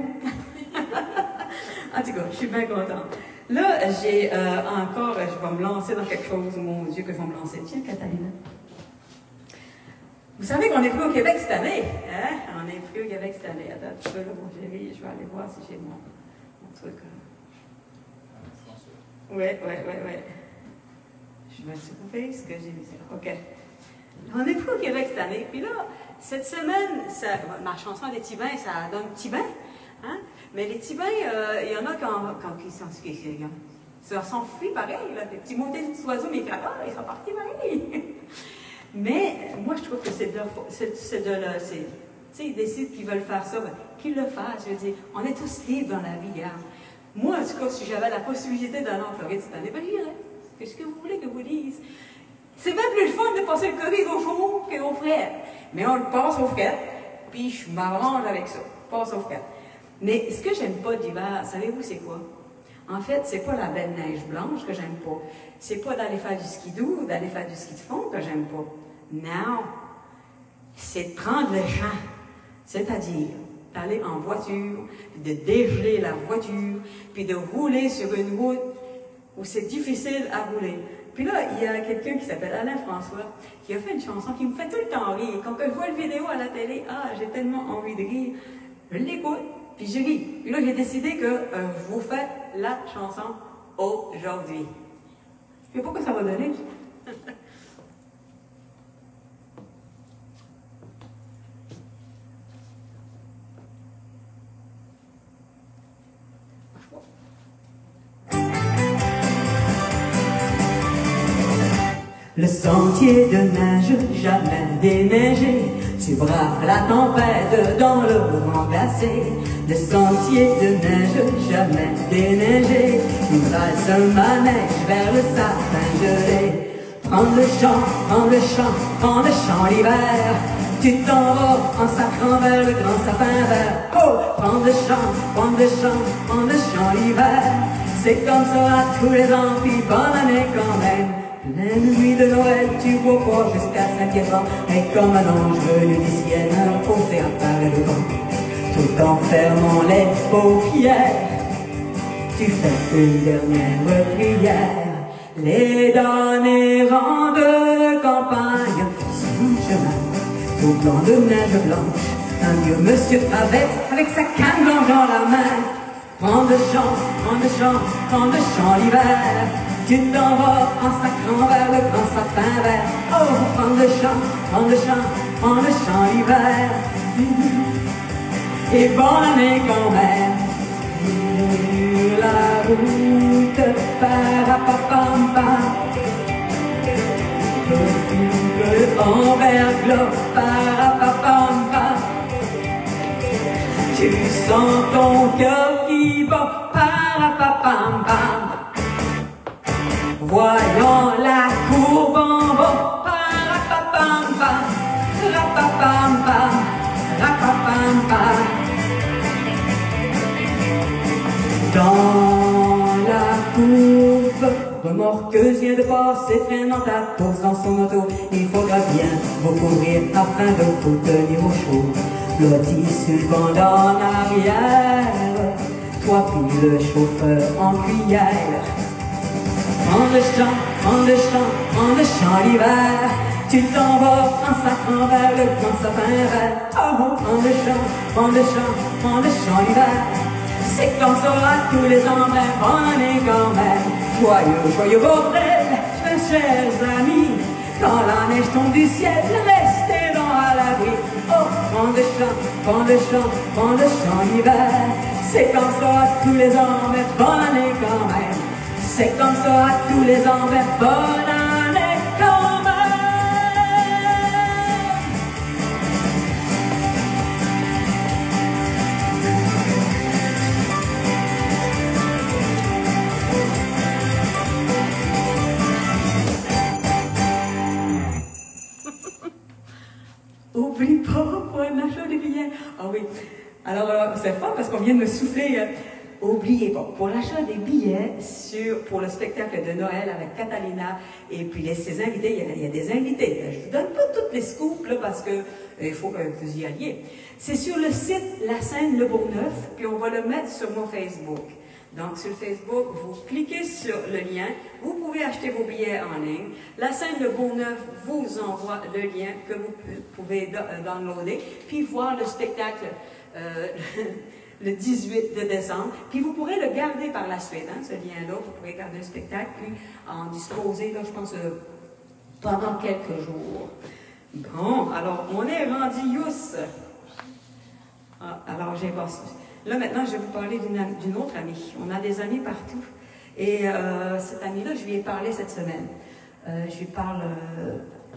En tout cas, je suis bien contente. Là, j'ai encore, je vais me lancer dans quelque chose, mon Dieu, que je vais me lancer. Tiens, Catalina. Vous savez qu'on est pris au Québec cette année, hein? On est pris au Québec cette année. Attends un petit peu, là, mon chéri, je vais aller voir si j'ai mon truc. Ouais. Je vais trouver ce que j'ai mis. OK. On est pris au Québec cette année. Puis là, cette semaine, ma chanson des Tibins, ça donne Tibins, hein? Mais les Tibins, il y en a quand ils s'en fuient pareil, là, des petits mots d'oiseaux migrateurs, ils sont partis pareil. Mais moi, je trouve que c'est de leur. Tu sais, ils décident qu'ils veulent faire ça, ben, qu'ils le fassent. Je veux dire, on est tous libres dans la vie, regarde. Moi, en tout cas, si j'avais la possibilité d'aller en Floride cette année, ben j'irais. Qu'est-ce que vous voulez que vous dise? C'est même plus le fun de passer le COVID au chaud qu'au frais. Mais on le passe au frais, puis je m'arrange avec ça. Passe au frais. Mais ce que j'aime pas d'hiver, savez-vous c'est quoi? En fait, c'est pas la belle neige blanche que j'aime pas. C'est pas d'aller faire du ski doux ou d'aller faire du ski de fond que j'aime pas. Non, c'est de prendre le champ, c'est-à-dire d'aller en voiture, puis de dégeler la voiture, puis de rouler sur une route où c'est difficile à rouler. Puis là, il y a quelqu'un qui s'appelle Alain François, qui a fait une chanson qui me fait tout le temps rire. Quand je vois le vidéo à la télé, j'ai tellement envie de rire. Je l'écoute, puis je ris. Puis là, j'ai décidé que je vous fais la chanson aujourd'hui. Je sais pas quoi ça va donner. Le sentier de neige jamais déneigé, tu braves la tempête dans le vent glacé. Le sentier de neige jamais déneigé, une valse manège vers le sapin gelé. Prends le champ l'hiver, tu t'en vas en sacrant vers le grand sapin vert. Oh, prends le champ l'hiver, c'est comme ça à tous les ans, puis bonne année quand même. La nuit de Noël, tu vois pas jusqu'à 5e rang, et comme un ange venu du ciel, posé à part le vent. Tout en fermant les paupières, tu fais une dernière prière. Les damnés rangs de campagne sur un chemin, tout blanc de neige blanche, un vieux monsieur avec sa canne blanche dans la main. Prends le champ l'hiver, tu t'en vas en sacrant vers le grand sapin vert. Oh, prends le champ l'hiver, et bonne année quand même. Sur la route, parapapampa, en verglas, parapapampa. Tu sens ton cœur qui bat, parapapam. Voyons la courbe en bas, parapapam, rapapam, rapapam. Dans la courbe, remorqueuse vient de passer, freine dans ta course dans son auto. Il faudra bien vous couvrir afin de vous tenir au chaud. Blotti sur le banc en arrière, toi puis le chauffeur en cuillère. Prends le champ l'hiver, tu t'en vas en sacrant vers le grand sapin vert. Oh, prends le champ l'hiver, c'est comme ça à tous les ans, mais bonne année quand même. Joyeux bordel, mes chers amis, quand la neige tombe du ciel, restez donc à l'abri. Oh, prends le champ l'hiver, c'est comme ça à tous les ans, mais bonne année quand même. C'est comme ça à tous les ans, mais bonne année quand même. oublie pas pour un achat de billets. Ah oui. Alors, c'est fort parce qu'on vient de me souffler. Oubliez pas, pour l'achat des billets pour le spectacle de Noël avec Catalina et puis ses invités, il y a des invités. Je ne vous donne pas toutes les scoops là, parce qu'il faut que vous y alliez. C'est sur le site La Scène Le Bourgneuf, puis on va le mettre sur mon Facebook. Donc, sur Facebook, vous cliquez sur le lien, vous pouvez acheter vos billets en ligne. La Scène Le Bourgneuf vous envoie le lien que vous pouvez downloader, puis voir le spectacle le 18 de décembre. Puis vous pourrez le garder par la suite, hein, ce lien-là. Vous pourrez garder le spectacle, puis en disposer, là, je pense, pendant quelques jours. Bon, alors, on est rendu Youss. Ah, alors, j'ai passé. Là, maintenant, je vais vous parler d'une autre amie. On a des amis partout. Et cette amie-là, je lui ai parlé cette semaine. Je lui parle...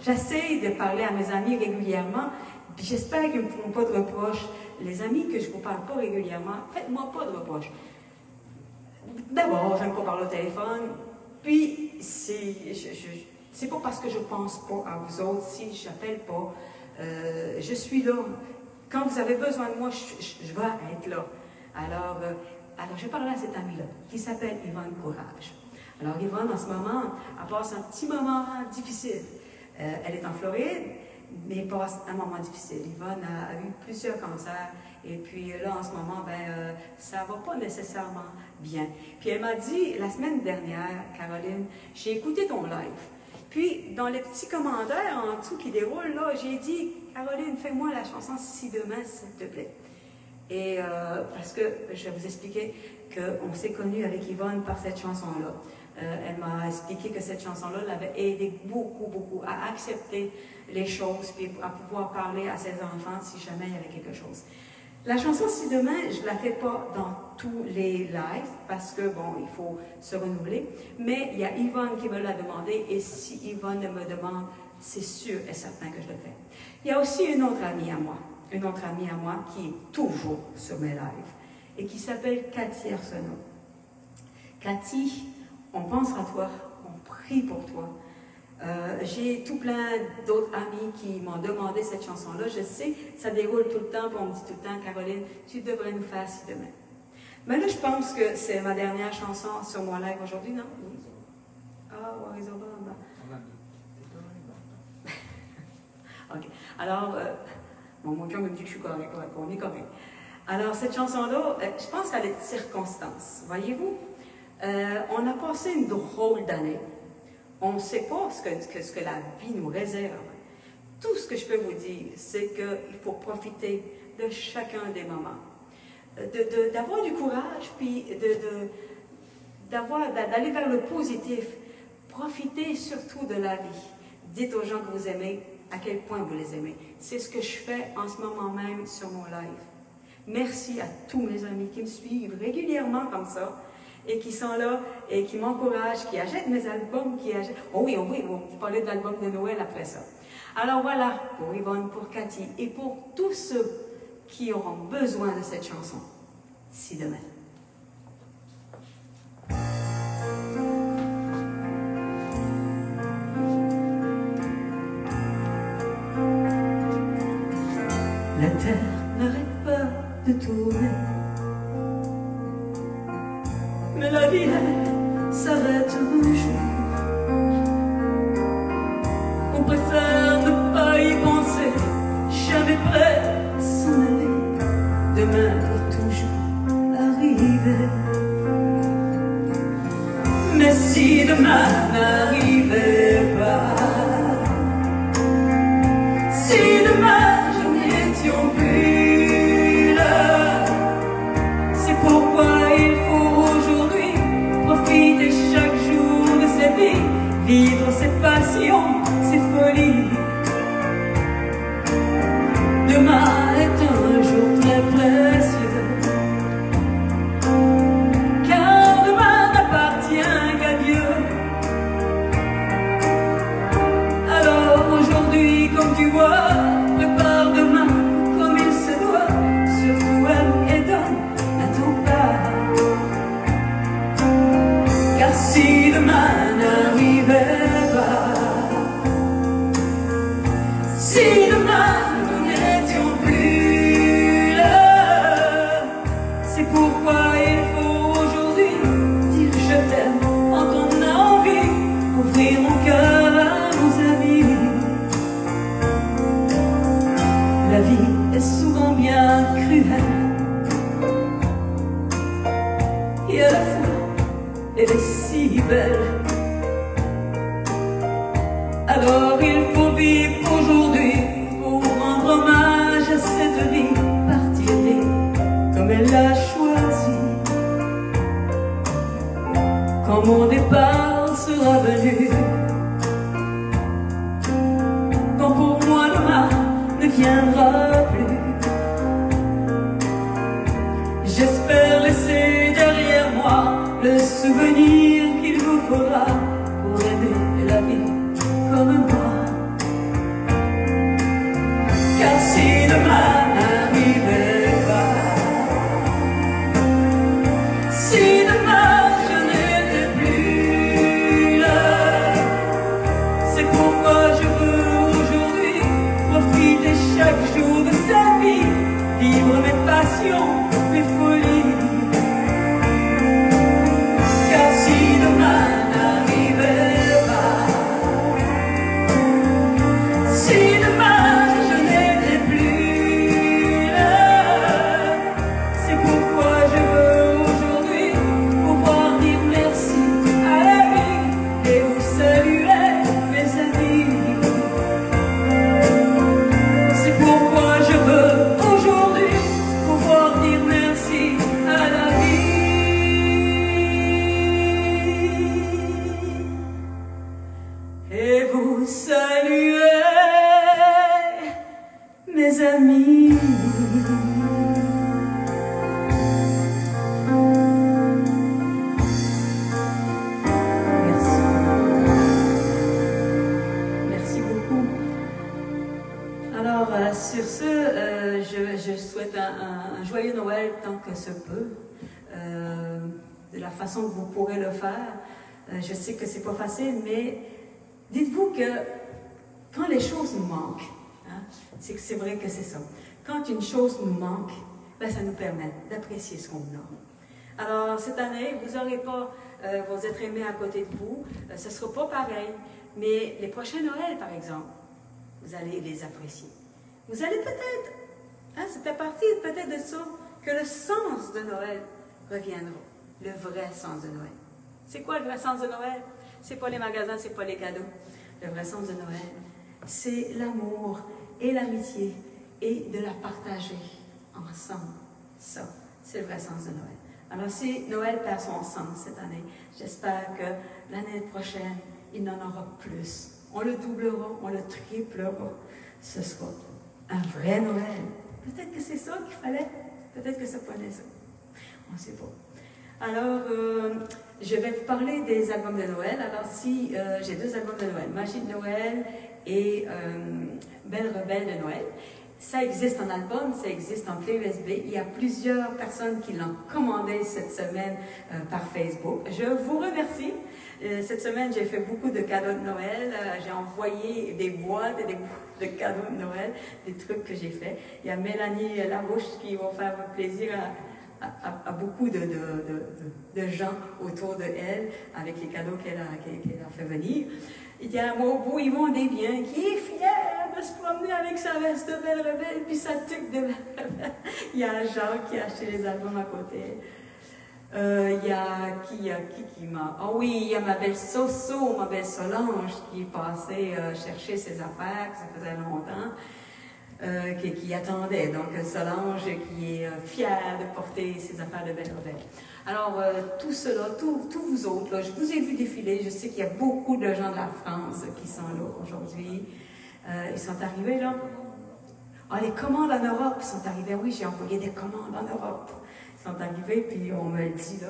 J'essaie de parler à mes amis régulièrement. Puis j'espère qu'ils ne me feront pas de reproches. Les amis que je ne vous parle pas régulièrement, faites-moi pas de reproches. D'abord, je n'aime pas parler au téléphone. Puis, c'est pas parce que je ne pense pas à vous autres, si je n'appelle pas. Je suis là. Quand vous avez besoin de moi, je vais être là. Alors je parle à cette amie-là, qui s'appelle Yvonne Courage. Alors, Yvonne, en ce moment, elle passe un petit moment difficile. Elle est en Floride, mais passe un moment difficile. Yvonne a eu plusieurs cancers, et puis là, en ce moment, ça ne va pas nécessairement bien. Puis elle m'a dit, la semaine dernière, Caroline, j'ai écouté ton live. Puis, dans les petits commentaires en dessous qui déroulent, là, j'ai dit, Caroline, fais-moi la chanson Si demain, s'il te plaît. Et parce que je vais vous expliquer qu'on s'est connus avec Yvonne par cette chanson-là. Elle m'a expliqué que cette chanson-là l'avait aidé beaucoup à accepter les choses et à pouvoir parler à ses enfants si jamais il y avait quelque chose. La chanson Si demain, je ne la fais pas dans tous les lives parce que, bon, il faut se renouveler. Mais il y a Yvonne qui me l'a demandé et si Yvonne me demande, c'est sûr et certain que je le fais. Il y a aussi une autre amie à moi qui est toujours sur mes lives et qui s'appelle Cathy Arsenault. Cathy, on pense à toi, on prie pour toi. J'ai tout plein d'autres amis qui m'ont demandé cette chanson-là. Je sais, ça déroule tout le temps, puis on me dit tout le temps, Caroline, tu devrais nous faire Si demain. Mais là, je pense que c'est ma dernière chanson sur mon live aujourd'hui, non? Ah, Arizona. OK. Alors, mon cœur me dit que je suis correct, on est correct. Alors, cette chanson-là, je pense qu'elle a des circonstances. Voyez-vous, on a passé une drôle d'année. On ne sait pas ce que la vie nous réserve. Tout ce que je peux vous dire, c'est qu'il faut profiter de chacun des moments. D'avoir du courage, puis d'aller vers le positif. Profitez surtout de la vie. Dites aux gens que vous aimez à quel point vous les aimez. C'est ce que je fais en ce moment même sur mon live. Merci à tous mes amis qui me suivent régulièrement comme ça. Et qui sont là, et qui m'encouragent, qui achètent mes albums, qui achètent... Oh oui, vous parlez de l'album de Noël après ça. Alors voilà, pour Yvonne, pour Cathy, et pour tous ceux qui auront besoin de cette chanson. Si demain. La terre n'arrête pas de tourner. Mais la vie, elle, s'arrête un jour. On préfère ne pas y penser, jamais prêt à s'en aller. Demain doit toujours arriver. Mais si demain n'arrivait pas, si demain je n'étions plus là, c'est pourquoi il faut aujourd'hui profiter chaque jour de cette vie, vivre ses passions, ses folies. Demain est un jour très précieux, car demain n'appartient qu'à Dieu. Alors aujourd'hui, comme tu vois, prépare demain comme il se doit, surtout aime et donne, n'attends pas. Car si demain n'arrivait pas, si demain nous belle. Alors il faut vivre aujourd'hui pour rendre hommage à cette vie, partir comme elle l'a choisi. Quand mon départ sera venu, quand pour moi demain ne viendra plus, j'espère laisser derrière moi le souvenir qu'il vous faudra pour aimer la vie comme moi. Car si demain n'arrivait pas, si demain je n'étais plus là, c'est pourquoi je veux aujourd'hui profiter chaque jour de sa vie, vivre mes passions, mes folies. Car si demain n'arrivait pas, si demain je n'étais plus là, c'est pourquoi je veux aujourd'hui pouvoir dire merci à la vie et vous saluer, mes amis. C'est pourquoi je veux aujourd'hui pouvoir dire merci à la vie et vous saluer, mes amis. Merci. Merci beaucoup. Alors, sur ce, je souhaite un joyeux Noël tant que se peut, de la façon que vous pourrez le faire. Je sais que c'est pas facile, mais dites-vous que quand les choses nous manquent, hein, c'est que c'est vrai que c'est ça. Quand une chose nous manque, ben, ça nous permet d'apprécier ce qu'on a. Alors, cette année, vous n'aurez pas vos êtres aimés à côté de vous, ce ne sera pas pareil, mais les prochains Noëls, par exemple, vous allez les apprécier. Vous allez peut-être, hein, c'est à partir peut-être de ça que le sens de Noël reviendra, le vrai sens de Noël. C'est quoi le vrai sens de Noël? C'est pas les magasins, c'est pas les cadeaux. Le vrai sens de Noël, c'est l'amour et l'amitié et de la partager ensemble. Ça, c'est le vrai sens de Noël. Alors si Noël perd son sens cette année, j'espère que l'année prochaine, il en aura plus. On le doublera, on le triplera. Ce sera un vrai Noël. Peut-être que c'est ça qu'il fallait, peut-être que ça prenait ça. On ne sait pas. Alors, je vais vous parler des albums de Noël. Alors, si j'ai deux albums de Noël, Magie de Noël et Belle Rebelle de Noël. Ça existe en album, ça existe en clé USB. Il y a plusieurs personnes qui l'ont commandé cette semaine par Facebook. Je vous remercie. Cette semaine, j'ai fait beaucoup de cadeaux de Noël. J'ai envoyé des boîtes et des boîtes de cadeaux de Noël, des trucs que j'ai faits. Il y a Mélanie Larouche qui va faire plaisir à beaucoup de gens autour de elle avec les cadeaux qu'elle a fait venir. Il y a Maubout Yvon Desbiens qui est fier de se promener avec sa veste de Belle Rebelle puis sa tuque de Belle Rebelle. Il y a Jacques qui a acheté les albums à côté. Il y a qui m'a... Ah oui, il y a ma belle Soso, ma belle Solange qui est passée chercher ses affaires, que ça faisait longtemps, qui attendait. Donc Solange qui est fière de porter ses affaires de Belle Rebelle. Alors tout cela, tous vous autres, là, je vous ai vu défiler, je sais qu'il y a beaucoup de gens de la France qui sont là aujourd'hui. Ils sont arrivés là. Ah, les commandes en Europe sont arrivées. Oui, j'ai envoyé des commandes en Europe. Ils sont arrivés, puis on me le dit là.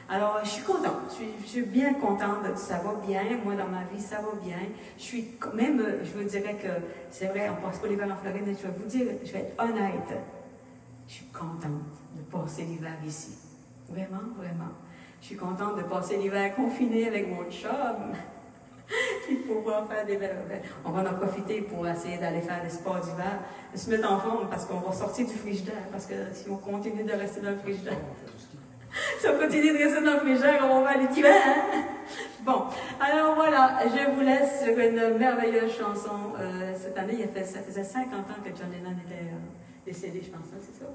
Alors, je suis contente. Je suis bien contente. Ça va bien. Moi, dans ma vie, ça va bien. Je suis quand même, je vous dirais que, c'est vrai, on passe pas l'hiver en Floride, mais je vais vous dire, je vais être honnête. Je suis contente de passer l'hiver ici. Vraiment, vraiment. Je suis contente de passer l'hiver confinée avec mon chum. Puis pouvoir faire des belles rebelles. On va en profiter pour essayer d'aller faire des sports d'hiver, de se mettre en forme parce qu'on va sortir du frigidaire. Parce que si on continue de rester dans le frigidaire, si on continue de rester dans le frigidaire, on va aller d'hiver. Hein? Bon, alors voilà, je vous laisse sur une merveilleuse chanson. Cette année, ça faisait 50 ans que John Lennon était décédé, je pense. Hein, c'est ça?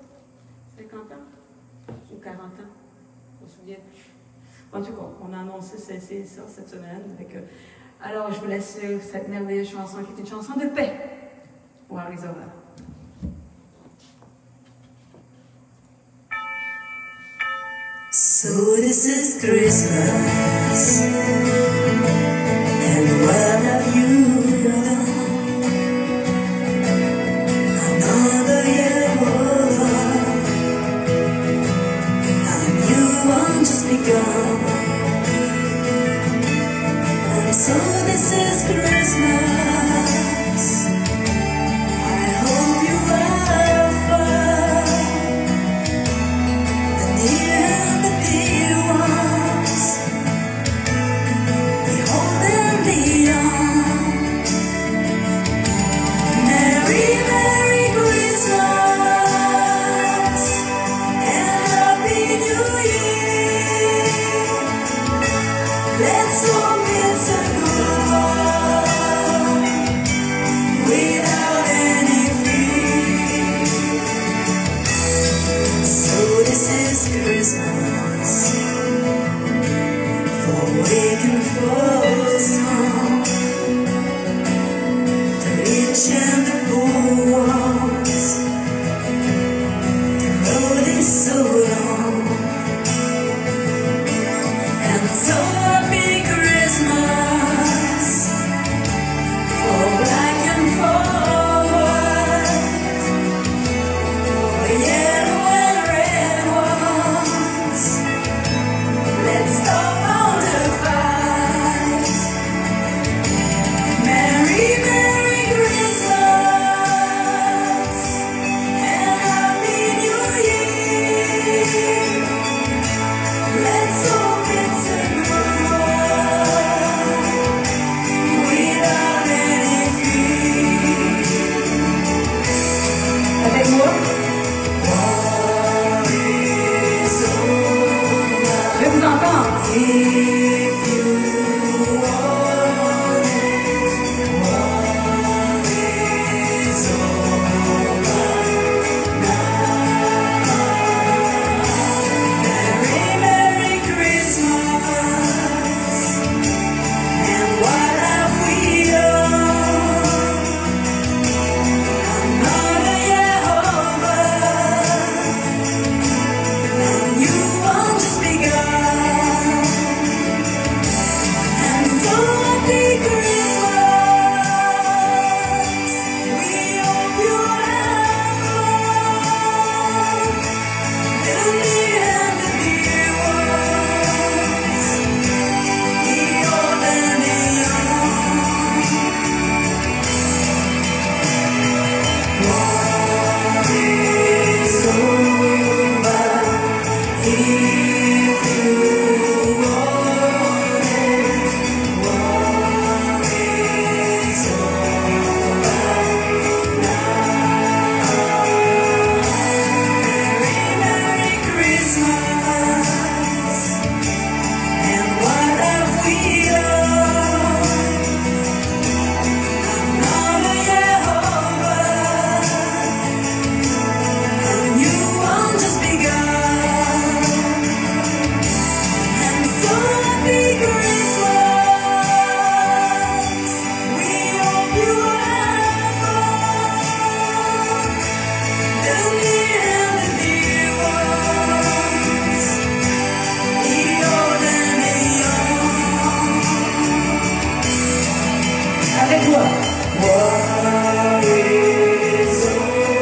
50 ans? Ou 40 ans? On se souvient plus. En tout cas, on a annoncé ça cette semaine. Alors, je vous laisse cette merveilleuse chanson qui est une chanson de paix pour Arizona. So this is Christmas, and what have you done? Another year over, a new one just begun. And so this is Christmas, I hope you have fun. The near and the dear ones, behold and beyond. Merry, Merry Christmas, and Happy New Year. Let's hope it's a good one, without any fear. So this is Christmas, for waking folks home, the rich and the poor ones. The road is so long, and so happy Christmas, for black and for white, for yellow and red ones. Let's stop all the fight. Merry, Merry Christmas, and Happy New Year. Let's hope it's a good one, without any fear. Avec moi, War is over. je vais vous entendre. If you want it, war is over now. Merry, Merry Christmas, and what have we done? Another year over, a new one just begun. And so happy Christmas, we hope you have fun. The near and the dear ones, the old and the young. War is over, if you want it. War is over now. Merry, Merry Christmas, and what have we done? Another year over, a new one just begun. And so happy Christmas, we hope you have fun. The near and the dear ones, the old and the young. Avec moi. War is over.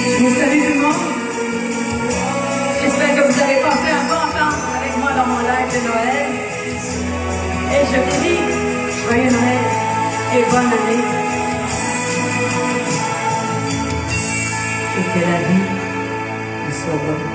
Je vous salue tout le monde. J'espère que vous avez passé un bon temps avec moi dans mon live de Noël. Et je crie joyeux Noël et bonne année. Et que la vie vous soit bonne.